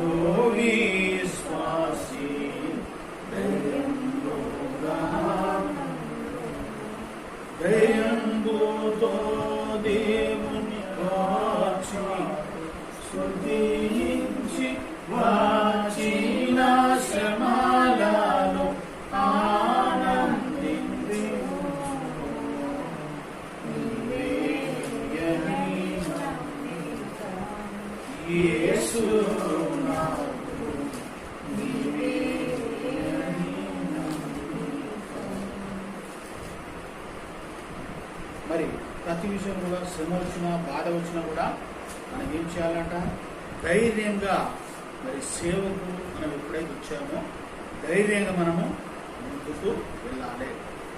ఓ విశ్వాసి, ధైర్యంబుతో దేవుని కాచి స్తుతించి వాచిన శ్రమలలో ఆనందించుము. యేసు మరి ప్రతి విషయం కూడా శ్రమ వచ్చినా బాధ వచ్చినా కూడా మనం ఏం చేయాలంట? ధైర్యంగా మరి సేవకు మనం ఎప్పుడైతే వచ్చామో ధైర్యంగా మనము ముందుకు వెళ్ళాలి.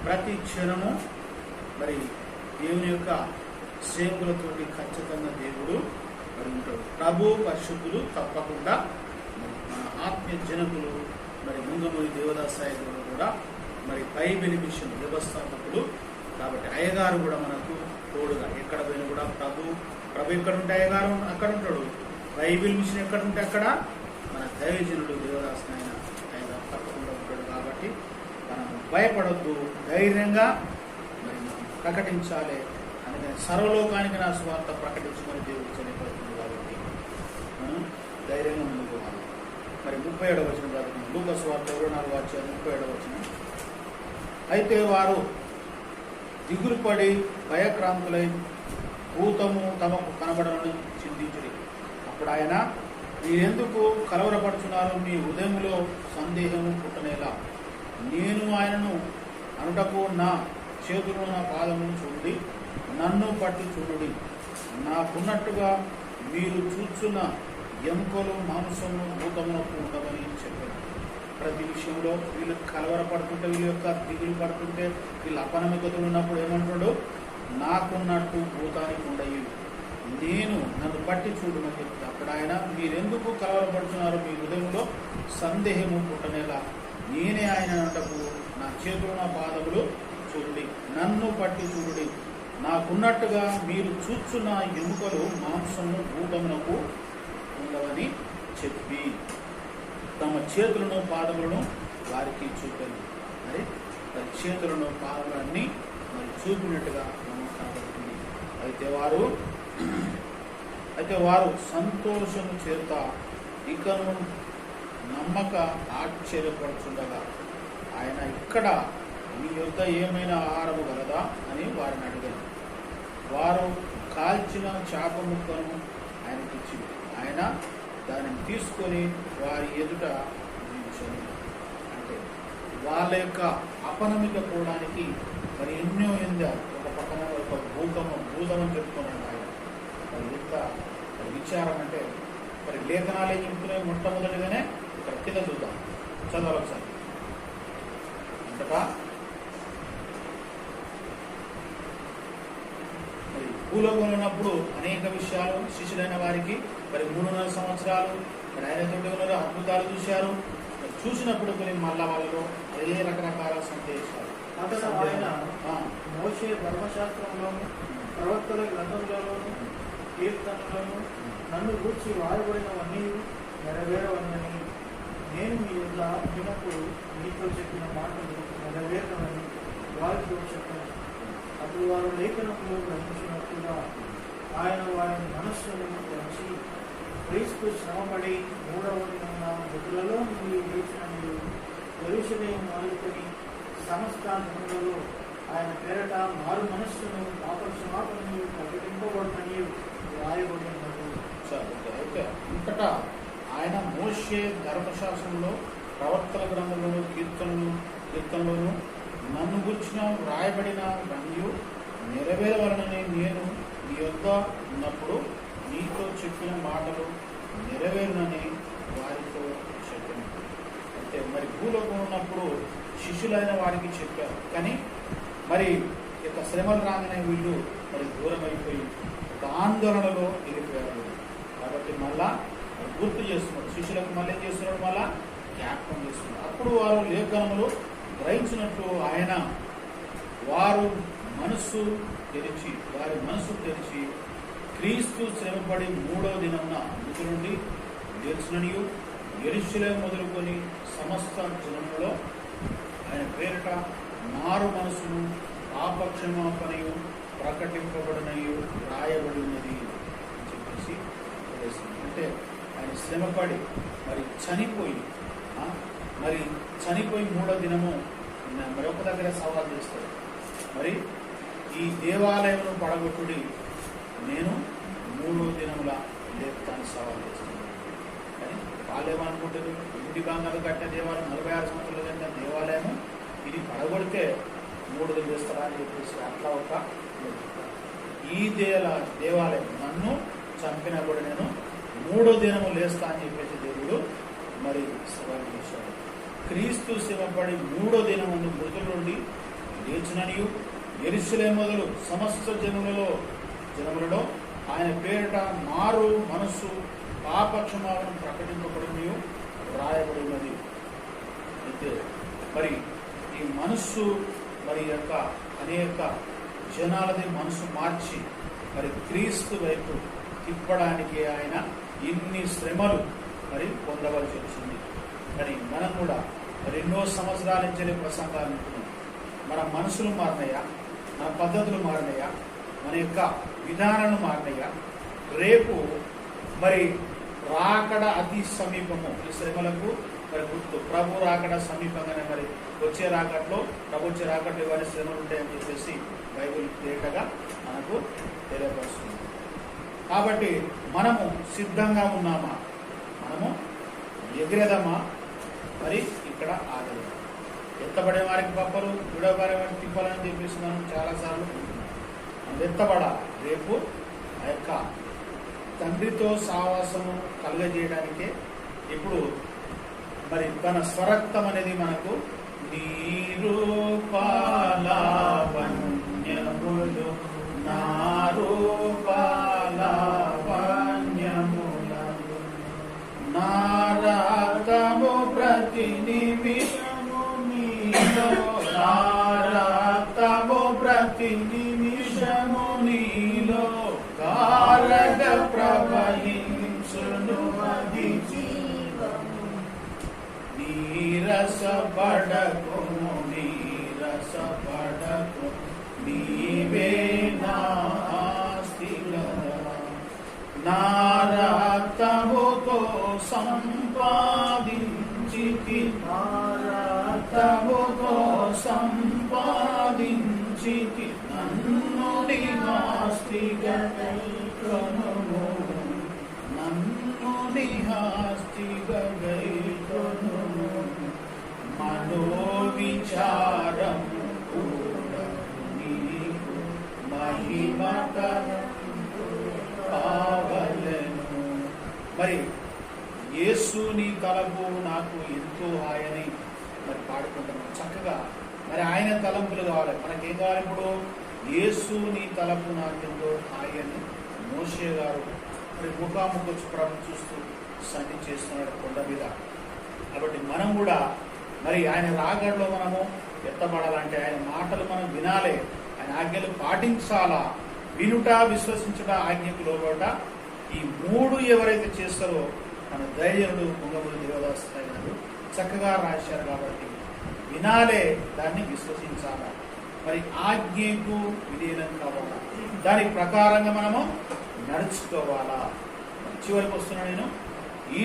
ప్రతి క్షణము మరి దేవుని యొక్క సేవకులతోటి ఖచ్చితంగా దేవుడు మరి ఉంటాడు. ప్రభు పరిశుద్ధులు తప్పకుండా మన ఆత్మీయ జనకులు మరి ముంగమూరి దేవదాసాయులు కూడా మరి బైబిల్ మిషన్ వ్యవస్థాపకులు. కాబట్టి అయ్యగారు కూడా మనకు తోడుగా ఎక్కడ పోయినా కూడా ప్రభు ఎక్కడ ఉంటే అయ్యగారు అక్కడ ఉంటాడు. బైబిల్ మిషన్ ఎక్కడ ఉంటే అక్కడ మన దైవజనుడు దేవదాస్ అయ్యగారు తప్పకుండా ఉంటాడు. కాబట్టి మనం భయపడొద్దు, ధైర్యంగా మరి మనం ప్రకటించాలి. అందుకని సర్వలోకానికి నా స్వార్థ ప్రకటించమని దేవుడు చనిపోతుంది. కాబట్టి మనం ధైర్యంగా ముందుకోవాలి. మరి 37వ వచనం చదువుతున్నాం. లూకా సువార్త 24:37 వచనం. అయితే వారు దిగులు పడి భయక్రాంతులై భూతము తమకు కనబడని చింతించుడి. అప్పుడు ఆయన, మీరెందుకు కలవరపడుతున్నారు? మీ హృదయంలో సందేహము పుట్టనేలా. నేను ఆయనను అనుటకు నా చేతులు నా పాదమును చూడండి, నన్ను పట్టి చూడుడి. నాకున్నట్టుగా మీరు చూచున్న ఎముకలు మాంసము భూతమునకు ఉండవని చెప్పారు. ప్రతి విషయంలో వీళ్ళు కలవరపడుతుంటే, వీళ్ళ యొక్క దిగులు పడుతుంటే, వీళ్ళు అపనమ్మకతలు ఉన్నప్పుడు ఏమంటాడు? నాకున్నట్టు భూతానికి ఉండయి, నేను నన్ను పట్టి చూడమని చెప్తాను. అప్పుడు ఆయన, మీరెందుకు కలవరపడుతున్నారు? మీ హృదయంలో సందేహము పుట్టనేలా. నేనే ఆయన అంటకు నా చేతులు నా పాదములు చూడండి, నన్ను పట్టి చూడండి. నాకున్నట్టుగా మీరు చూచున్న ఎముకలు మాంసము భూతమునకు ఉండవని చెప్పి తమ చేతులను పాదములను వారికి చూపింది. మరి తన చేతులను పాదములన్నీ మరి చూపినట్టుగా మనకు కనబడుతుంది. అయితే వారు సంతోషము చేత ఇకను నమ్మక ఆశ్చర్యపడుచుండగా ఆయన, ఇక్కడ మీ యొద్ద ఏమైనా ఆహారము గలదా అని వారిని అడిగారు. వారు కాల్చిన చేప ముక్కను ఆయనకి ఇచ్చింది. ఆయన దానిని తీసుకొని వారి ఎదుట ఉంచారు. అంటే వాళ్ళ యొక్క అపనమిక పోవడానికి మరి ఎన్నో ఒక పక్కన ఒక భూతమని చెప్తున్నాడు ఆయన. మరి ఎంత విచారం అంటే మరి లేఖనాలు ఏం చెప్తున్నాయి? మొట్టమొదటిగానే ఇక్కడ కింద చూద్దాం, చదవాలి ఒకసారి. అంతటా మరి భూలోకంలో ఉన్నప్పుడు అనేక విషయాలు శిష్యులైన వారికి మరి 3.5 సంవత్సరాలు మరి ఆయనతో ఉన్నారు, అద్భుతాలు చూశారు. మరి చూసినప్పుడు కొన్ని మళ్ళా వాళ్ళలో అదే రకరకాల సందేశాలు. అతను ఆయన మోషే ధర్మశాస్త్రంలోను ప్రవక్తల గ్రంథంలోను కీర్తనలోను నన్ను గూర్చి వాడబడినవన్నీ నెరవేరవని, నేను మీ యొక్క వినప్పుడు మీతో చెప్పిన మాటలు నెరవేరవని వారితో చెప్పాను. అప్పుడు వారు లేఖనంలో గ్రహించినట్టుగా ఆయన వారి మనస్సును పెంచి క్రీస్తు శ్రమపడి 3వ దినాన మృతులలో నుండి లేచిన మీరు యెరూషలేము ఆలుకొని సమస్త జనులలో ఆయన పేరట మారు మనస్సును పాపక్షమాపణను ప్రకటింపబడునని రాయబడి ఉన్నది. అయితే అంతటా ఆయన మోషే ధర్మశాస్త్రంలో ప్రవర్తన గ్రంథంలోను కీర్తనలోను నన్ను గుర్చిన వ్రాయబడిన మరియు నెరవేరవలనని నేను నీ యొద్ద ఉన్నప్పుడు నీతో చెప్పిన మాటలు నెరవేరునని వారితో చెప్పాను. అంటే మరి భూలోకం ఉన్నప్పుడు శిష్యులైన వారికి చెప్పారు, కానీ మరి ఇక శ్రమలు రాగానే వీళ్ళు మరి దూరం అయిపోయి ఒక ఆందోళనలో వెళ్ళిపోయారు. కాబట్టి మళ్ళా గుర్తు చేస్తున్నారు, శిష్యులకు మళ్ళీ ఏం చేస్తున్నాడు, మళ్ళా జ్ఞాపకం చేస్తున్నారు. అప్పుడు వారు లేఖనములు గ్రహించినట్లు ఆయన వారి మనస్సు తెరిచి క్రీస్తు శ్రమపడి 3వ దినమున మృతి నుండి లేచిననియు యెరూషలేము మొదలుకొని సమస్త జనములలో ఆయన పేరిట మారు మనసును పాపక్షమాపణయు ప్రకటింపబడినయు రాయబడి ఉన్నది అని చెప్పేసి అంటే ఆయన శ్రమపడి మరి చనిపోయి 3వ దినము మరొక దగ్గర సవాల్ చేస్తాడు. మరి ఈ దేవాలయమును పడగొట్టుడి, నేను 3వ దినముల లేపుతాను సవాల్ చేస్తాను. కానీ వాళ్ళేమనుకుంటారు, ఇంటి బంగారు కట్టిన దేవాలయం 46 సంవత్సరాలు కట్టిన దేవాలయము ఇది పడగొడితే 3 రోజులు చేస్తారా అని చెప్పేసి అట్లా ఒక ఈ దేవాలయం నన్ను చంపినప్పుడు నేను 3వ దినము లేస్తా అని చెప్పేసి దేవుడు మరి సవాల్ చేశాడు. క్రీస్తు శ్రమపడి 3వ దినము మృతుల నుండి లేచిననియు యెరూషలేము మొదలు సమస్త జనములలో ఆయన పేరిట మారు మనస్సు పాపక్షమాపణ ప్రకటింపబడినయు రాయబడినది. అయితే మరి ఈ మనస్సు మరి యొక్క అనేక జనాలది మనసు మార్చి మరి క్రీస్తు వైపు తిప్పడానికి ఆయన ఇన్ని శ్రమలు మరి పొందవలసి వచ్చింది. కానీ మనం కూడా మరి ఎన్నో సంవత్సరాల నుంచి ప్రసంగాలు వింటున్నాం. మన మనసులు మారినాయా, మన పద్ధతులు మారినాయా, మన యొక్క విధానాలు మారినాయా? రేపు మరి రాకడ అతి సమీపము, ఈ శ్రమలకు మరి గుర్తు ప్రభు రాకడ సమీపంగానే మరి వచ్చే రాకట్లో ఇవన్నీ శ్రమలు ఉంటాయని చెప్పేసి బైబిల్ తేటగా మనకు తెలియపరుస్తుంది. కాబట్టి మనము సిద్ధంగా ఉన్నామా, మనము ఎగిరేదమా, మరి ఇక్కడ ఆగలేమా? ఎత్తబడే వారికి పప్పలు, విడవబడే వారికి తిప్పాలని చెప్పేసి మనం చాలాసార్లు ఎత్తబడాలి. రేపు ఆ యొక్క తండ్రితో సావాసము కలుగజేయడానికే ఇప్పుడు మరి తన స్వరక్తం అనేది మనకు నీరు పాలవన్యములు నారు పాలవన్యములు నారక్తము ప్రతి నిమిషము నీలో నారక్తము ప్రతి నిమిషము నీలో కారగ ప్రవహించును అది జీవము. నీరసపడకుము నీవే నా ఆస్తిగదా. నా రక్తముతో సంపాదించితి నన్ను నీ ఆస్తిగా గైకొనుము, నన్ను నీ ఆస్తిగా గైకొనుము. మనోవిచారం కూడా నీకు మహిమకరం కావలెను. మరి యేసు నీ తలంపు నాకు ఎంతో హాయని మరి పాడుకుంటున్నాం చక్కగా. మరి ఆయన తలంపులు కావాలి, మనకేం కావాలి? ఇప్పుడు యేసు నీ తలంపు నాకెంతో హాయని మోషే గారు మరి ముఖాముఖి వచ్చి ప్రభు చూస్తూ సన్ని చేస్తున్నాడు కొండ మీద. కాబట్టి మనం కూడా మరి ఆయన రాగడలో మనము ఎత్తబడాలంటే ఆయన మాటలు మనం వినాలి, ఆయన ఆజ్ఞలు పాటించాలా. వినుట, విశ్వసించుట, ఆజ్ఞకు లోబడుట, ఈ 3 ఎవరైతే చేస్తారో మన ధైర్యుడు పొంగములు దేవదాస్తాయి గారు చక్కగా రాశారు. కాబట్టి వినాలే, దాన్ని విశ్వసించాలా, మరి ఆజ్ఞకు విధేయం కావాలా, దాని ప్రకారంగా మనము నడుచుకోవాలా. చివరికి వస్తున్నా నేను, ఈ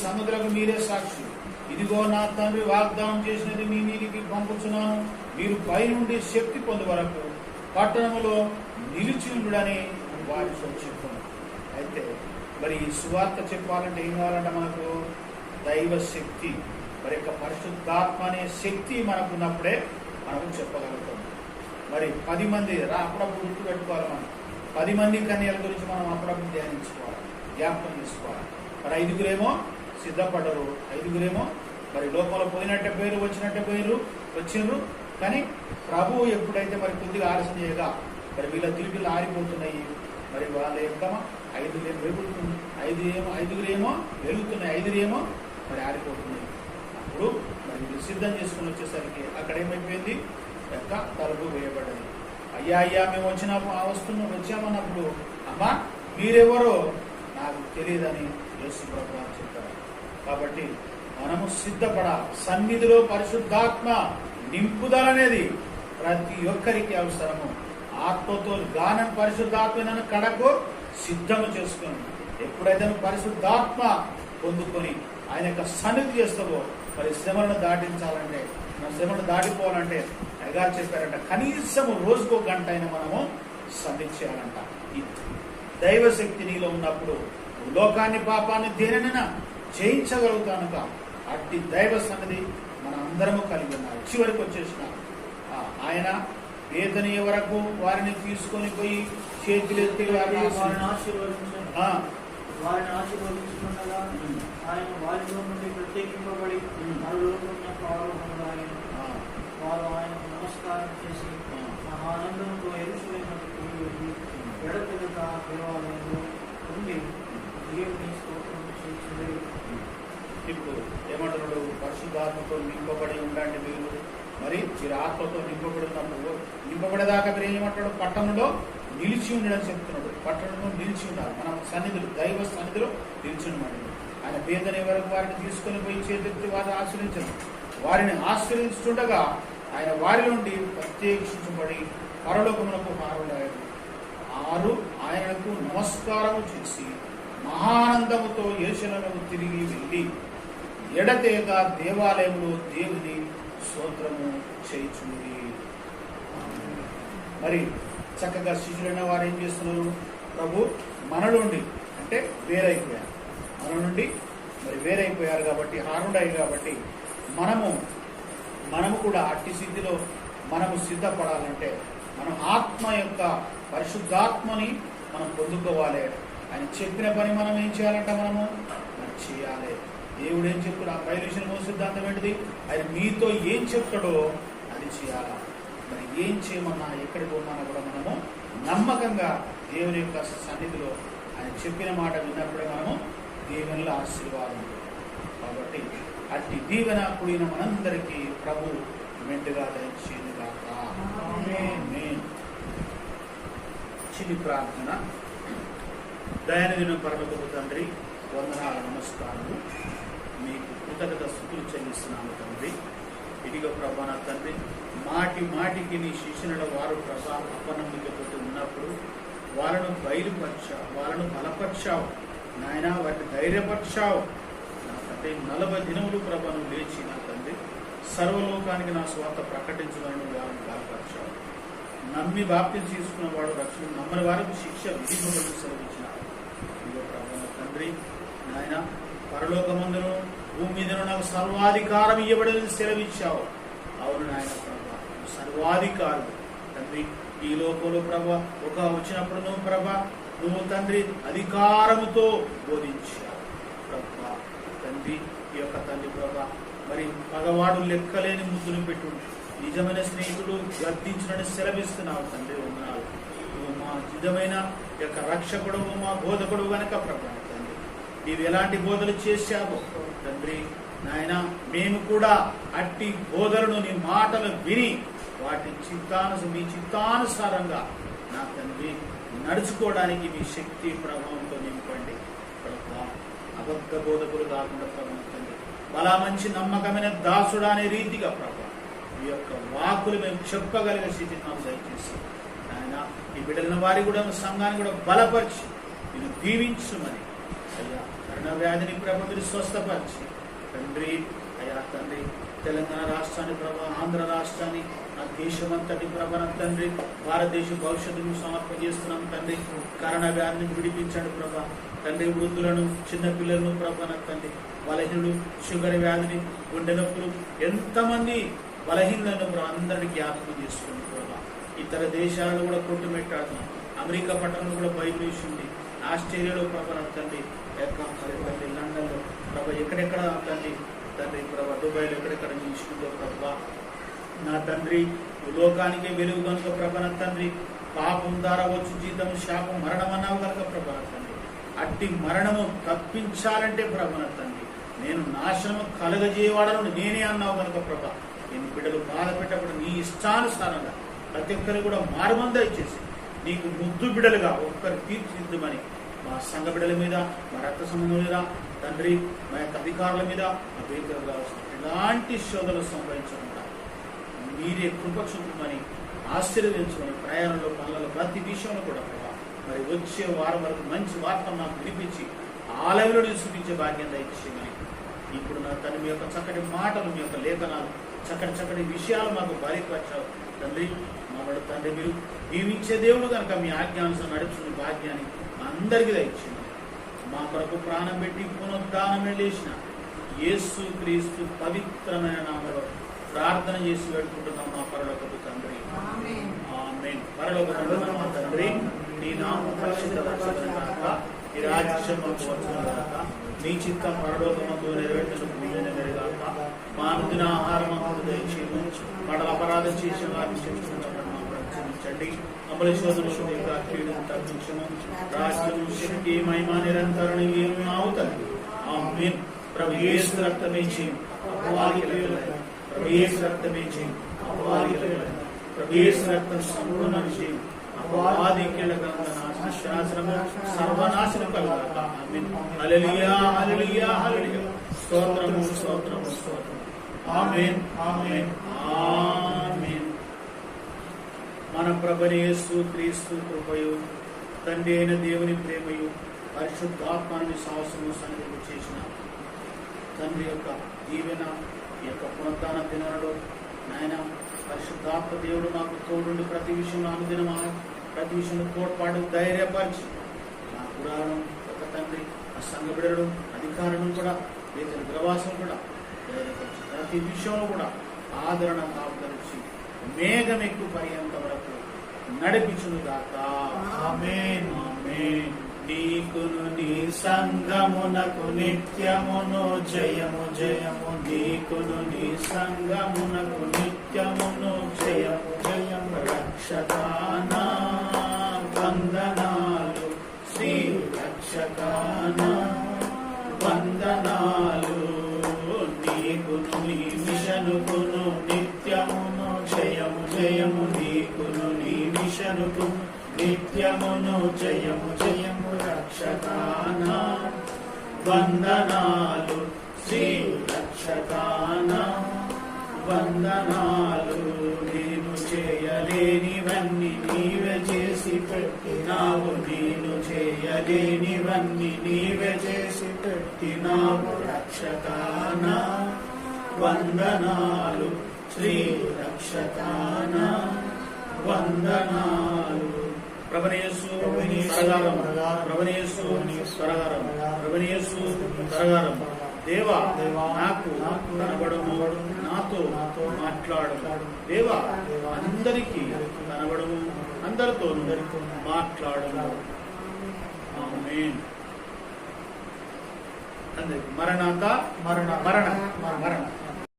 సంగతులకు మీరే సాక్షులు. ఇదిగో నా తండ్రి వాగ్దానం చేసినది మీ మీదికి పంపుచున్నాను, మీరు పైనుండి శక్తి పొందే వరకు పట్టణములో నిలిచి ఉండుడని వారితో చెప్పాను. అయితే మరి ఈ సువార్త చెప్పాలంటే ఏం కావాలంటే మనకు దైవ శక్తి, మరి యొక్క పరిశుద్ధాత్మ అనే శక్తి మనకున్నప్పుడే మనం చెప్పగలుగుతాం. మరి 10 మంది అప్పుడప్పుడు గుర్తు పెట్టుకోవాలి. మనం 10 మంది కన్యల గురించి మనం అప్పుడప్పుడు ధ్యానించుకోవాలి, జ్ఞాపకం తీసుకోవాలి. మరి 5గురేమో సిద్ధపడరు, 5గురేమో మరి లోపల పోయినట్టే పోయారు, వచ్చినట్టే వచ్చిండ్రు. కానీ ప్రభువు ఎప్పుడైతే మరి కొద్దిగా ఆలస్యం చేయగా మరి వీళ్ళ తిరిగిలు ఆరిపోతున్నాయి. మరి వాళ్ళ యొక్క 5 వెలుగుతుంది, 5గురేమో వెలుగుతున్నాయి, 5 మరి ఆరిపోతున్నాయి. అప్పుడు మరి వీళ్ళు సిద్ధం చేసుకుని వచ్చేసరికి అక్కడ ఏమైపోయింది, యొక్క తలుపు వేయబడ్డది. అయ్యా మేము వచ్చామన్నప్పుడు అమ్మా మీరెవరో నాకు తెలియదని యేసు ప్రభువు చెప్పారు. కాబట్టి మనము సిద్ధపడాలి. సన్నిధిలో పరిశుద్ధాత్మ నింపుదలనేది ప్రతి ఒక్కరికి అవసరము. ఆత్మతో గానం పరిశుద్ధాత్మ కడకు సిద్ధము చేసుకుని ఎప్పుడైతే పరిశుద్ధాత్మ పొందుకొని ఆయన యొక్క సన్నిధి చేస్తావో మరి శ్రమలను దాటించాలంటే, మన శ్రమను దాటిపోవాలంటే అయ్యగారు చెప్పారంట కనీసము రోజుకో గంట అయినా మనము సన్నిధి చేయాలంట. ఈ దైవశక్తి నీలో ఉన్నప్పుడు లోకాన్ని పాపాన్ని దేనినైనా జయించగలుగుతానుక అట్టి దైవ సన్నిధి మన అందరము కలిగి ఉన్నారు. చివరికి వచ్చేసిన ఆయన వేదనీయ వరకు వారిని తీసుకొని పోయి చేతులెత్తి వారిని ఆశీర్వదించుకుండగా ఆయన వారిలో నుండి ప్రత్యేకింపబడి పరలోకమునకు ఆరోహణుడాయెను. వారు ఆయనకు నమస్కారం చేసి మహానందంతో యెరూషలేమునకు తిరిగి వెళ్ళి ఎడతెగక దేవాలయంలో ఉండి దేవుని స్తోత్రం చేయించుండి. ఇప్పుడు ఏమంటున్నాడు, పరిశుద్ధాత్మతో నింపబడి ఉండండి మీరు. మరి మీరు ఆత్మతో నింపబడేదాకా మీరు ఏమంటాడు, పట్టణంలో నిలిచి ఉండడం చెప్తున్నాడు. పట్టణంలో నిలిచి ఉండాలి. మనం సన్నిధులు దైవ సన్నిధిలో నిలిచి ఉండమండి. ఆయన పేదనే వరకు వారిని తీసుకొని పోయి చేతి వారిని ఆశ్రయించడం, వారిని ఆశ్రయించుండగా ఆయన వారి నుండి ప్రత్యేకించబడి పరలోకమునకు హారుడాయను. ఆయనకు నమస్కారము చేసి మహానందముతో యెరూషలేమునకు తిరిగి వెళ్ళి ఎడతెగక దేవాలయంలో దేవుని స్తోత్రము చేయుచుండి. మరి చక్కగా శిష్యులైన వారు ఏం చేస్తున్నారు, ప్రభు మన నుండి అంటే వేరైపోయారు, మన నుండి మరి వేరైపోయారు కాబట్టి హారుడాయి కాబట్టి మనము కూడా అట్టి స్థితిలో మనము సిద్ధపడాలంటే మనం ఆత్మ యొక్క పరిశుద్ధాత్మని మనం పొందుకోవాలి. ఆయన చెప్పిన పని మనం ఏం చేయాలంటే మనము చేయాలి. దేవుడు ఏం చెప్తాడు, ఆ బయలుదేరిన సిద్ధాంతం ఏంటిది, ఆయన మీతో ఏం చెప్తాడో అది చేయాలా. మరి ఏం చేయమన్నా ఎక్కడికి పోమన్నా కూడా మనము నమ్మకంగా దేవుని యొక్క సన్నిధిలో ఆయన చెప్పిన మాట విన్నప్పుడే మనము దేవునిలో ఆశీర్వాదం. కాబట్టి అట్టి దీవెన కూడిన మనందరికీ ప్రభు మెండుగా దయచేయుగాక. ఆమేన్. చిన్ని ప్రార్థన. దయానిధిన పరలోకపు తండ్రి, వందనాలు, నమస్కారము. మీకు కృతజ్ఞత స్తుతులు చెల్లిస్తున్నాము తండ్రి. ఇదిగో ప్రభా నా తండ్రి, మాటికి నీ శిష్యుల వారు ప్రభా అపనమ్మికతో ఉన్నప్పుడు వాళ్ళను బయలుపరిచావు, వాళ్ళను బలపరిచావు నాయన, వాటిని ధైర్యపరిచావు నా తండ్రి. 40 దినములు ప్రభను లేచి నా తండ్రి సర్వలోకానికి నా స్వార్థ ప్రకటించడానికి వారిని బలపరిచావు. నమ్మి బాప్తిసం తీసుకున్న వాడు రక్షణ, నమ్మని వారికి శిక్ష విధింపబడి సెలవిచ్చినావు. ఇదిగో ప్రభా నా తండ్రి నాయన, పరలోకమందును భూమి మీదను నాకు సర్వాధికారం ఇవ్వబడి సెలవిచ్చావు. అవును నాయన ప్రభా, సర్వాధికారులు తండ్రి. ఈ లోకంలో ప్రభా వచ్చినప్పుడు నువ్వు తండ్రి అధికారముతో బోధించావు ప్రభా తండ్రి. ఈ యొక్క తండ్రి ప్రభా మరి పగవాడు లెక్కలేని ముద్దును పెట్టు, నిజమైన స్నేహితుడు గద్దించునని సెలవిస్తున్నావు తండ్రి. వందనాలు. నువ్వు మా నిజమైన యొక్క రక్షకుడు, మా బోధకుడు కనుక ప్రభా తండ్రి, నీవు ఎలాంటి బోధలు చేశావో తండ్రి నాయన, మేము కూడా అట్టి బోధలను నీ మాటలు విని వాటి మీ చిత్తానుసారంగా నా తండ్రి నడుచుకోవడానికి మీ శక్తి ప్రభావంతో నింపండి ప్రభా. అబద్ధ బోధకులు కాకుండా ప్రభావం తండ్రి, బలా మంచి నమ్మకమైన దాసుడా అనే రీతిగా ప్రభా ఈ యొక్క వాకులు మేము చెప్పగలిగే స్థితిని నాకు దయచేసి ఆయన ఈ బిడ్డల వారి కూడా సంఘాన్ని కూడా బలపరిచి నేను దీవించుమని అయ్యా. కరోనా వ్యాధిని ప్రభు మీరు స్వస్థపరిచి తండ్రి అయ్యా తండ్రి, తెలంగాణ రాష్ట్రాన్ని ప్రభా, ఆంధ్ర రాష్ట్రాన్ని నా దేశమంతటి ప్రభన తండ్రి, భారతదేశ భవిష్యత్తును సమర్పజేస్తున్నాం తండ్రి. కరోనా వ్యాధిని విడిపించండి ప్రభా తండ్రి. వృద్ధులను, చిన్నపిల్లలను ప్రభన తండ్రి, బలహీనులు, షుగర్ వ్యాధిని, గుండె నొప్పులు, ఎంతమంది బలహీనులను అందరినీ జ్ఞాపకం చేసుకోండి ప్రభా. ఇతర దేశాలను కూడా కొట్టుమెట్టాడుతున్నాం. అమెరికా పట్టణంలో కూడా భయపేసింది. ఆస్ట్రేలియాలో ప్రభన తండ్రి, తండ్రి లండన్లో ప్రభా, ఎక్కడెక్కడ తండ్రి తండ్రి ప్రభా, దుబాయ్లో ఎక్కడెక్కడ నిలిచిందో ప్రభా నా తండ్రి. లోకానికే వెలుగు కనుక ప్రభన తండ్రి, పాపం ద్వారా వచ్చు జీతం శాపం మరణం అన్నావు కనుక ప్రభన తండ్రి, అట్టి మరణము తప్పించాలంటే ప్రభన తండ్రి, నేను నాశనం కలగజేయవాడను నేనే అన్నావు కనుక ప్రభా, నేను బిడ్డలు బాధ పెట్టప్పుడు నీ ఇష్టానుసారంగా ప్రతి ఒక్కరు కూడా మారుమంద ఇచ్చేసి నీకు ముద్దు బిడ్డలుగా ఒక్కరు తీర్చిదిద్దమని మా సంఘ బిడ్డల మీద, మా రక్త సంబంధం మీద తండ్రి, మా యొక్క అధికారుల మీద ఎలాంటి శోధనలు సంభవించకుండా మీరే కృప చూపమని ఆశీర్వదించమని, ప్రయాణంలో పనులలో ప్రతి విషయంలో కూడా మరి వచ్చే వారం వరకు మంచి వార్త నాకు వినిపించి ఆలయంలో చూపించే భాగ్యం దయచేయమని, ఇప్పుడు నా తండ్రి మీ యొక్క చక్కటి మాటలు, మీ యొక్క లేఖనాలు, చక్కటి విషయాలు మాకు బయటపరిచారు తండ్రి. మమ్మల్ని తండ్రి మీరు దీవించే దేవుడు కనుక మీ ఆజ్ఞానుసారం నడుచుకునే భాగ్యాన్ని అందరికీ దయచేయండి. మా కొరకు ప్రాణం పెట్టి పునరుద్ధానం లేచిన యేసు క్రీస్తు పవిత్రమైన నామములో ప్రార్థన చేసి వేడుకుంటున్నాం మా పరలోకపు తండ్రి. ఆమేన్. పరలోకపు మా తండ్రి, నీ నామము పరిశుద్ధపరచబడును గాక, నీ రాజ్యం వచ్చును గాక, నీ చిత్తం పరలోకమందు నెరవేర్చుటకు వీలును గాక. మా అనుదిన ఆహారం మాకు దయచేయము, మన అపరాధం చేసిన వారిని క్షమించండి, రక్షించండి, మమ్మల్ని శోధనలో కీడును తప్పించుము. రాజ్యం, శక్తి, మహిమ నిరంతరం ఏమి అవుతుంది. ఆమేన్. ప్రభు యేసు రక్తమే చేయి అపవాదికి లెక్కలేదు. ప్రభు యేసు రక్తమే చేయి అపవాదికి లెక్కలేదు. ప్రభు యేసు రక్తం సంపూర్ణ విషయం అపవాదికి శాసనము సర్వనాశనం కలుగాక. ఆమేన్. హల్లెలూయా, హల్లెలూయా, హల్లెలూయా. స్తోత్రము, స్తోత్రము, స్తోత్రము. ఆమేన్, ఆమేన్, ఆమేన్. మన ప్రభువైన యేసు క్రీస్తు కృపయు, తండ్రి అయిన దేవుని ప్రేమయు, పరిశుద్ధాత్మని సాహసము సన్నిధి చేసిన తండ్రి యొక్క దీవెన, ఈ యొక్క పునరుద్ధాన దినాలలో నాయన పరిశుద్ధాత్మ దేవుడు నాకు తోడుండి ప్రతి విషయంలో అనుదినం ప్రతి విషయంలో తోడ్పాటు ధైర్యపరిచి నా పురాణం ఒక తండ్రి, ఆ సంఘ బిడ్డలు, అధికారులను కూడా, వేతన ద్రవాసం కూడా ధైర్యపరిచి ప్రతి విషయంలో కూడా ఆదరణ కాపుదరిచి మేఘం ఎక్కువ పర్యంత వరకు నడిపించును గాక. ఆమేన్, ఆమేన్. నీకును నీ సంఘమునకు నిత్యమును జయము జయము, నీకును నీ సంఘమునకు నిత్యమును జయము జయము. రక్షకానా వందనాలు, శ్రీ రక్షకానా వందనాలు, నీకును నీ మిషనుకును నిత్యమును జయము జయము, నీకును నీ మిషనుకు నిత్యమును జయము జయము. రక్షకానా వందనాలు, శ్రీ రక్షకానా వందనాలు, నేను చేయలేనివన్నీ నీవే చేసి పెట్టినావు, నేను చేయలేనివన్నీ నీవే చేసి పెట్టినావు. రక్షకానా వందనాలు, శ్రీ రక్షకానా వందనాలు. ప్రభునేసు సరగారం, ప్రభునేసు సరగారం, ప్రభునేసు సరగారం. దేవా నాకు కనబడము, నాతో మాట్లాడము. దేవా అందరికీ కనబడము, అందరితో మాట్లాడము. ఆమేన్. అందరికి మరణాత మరణ మరణ మరణ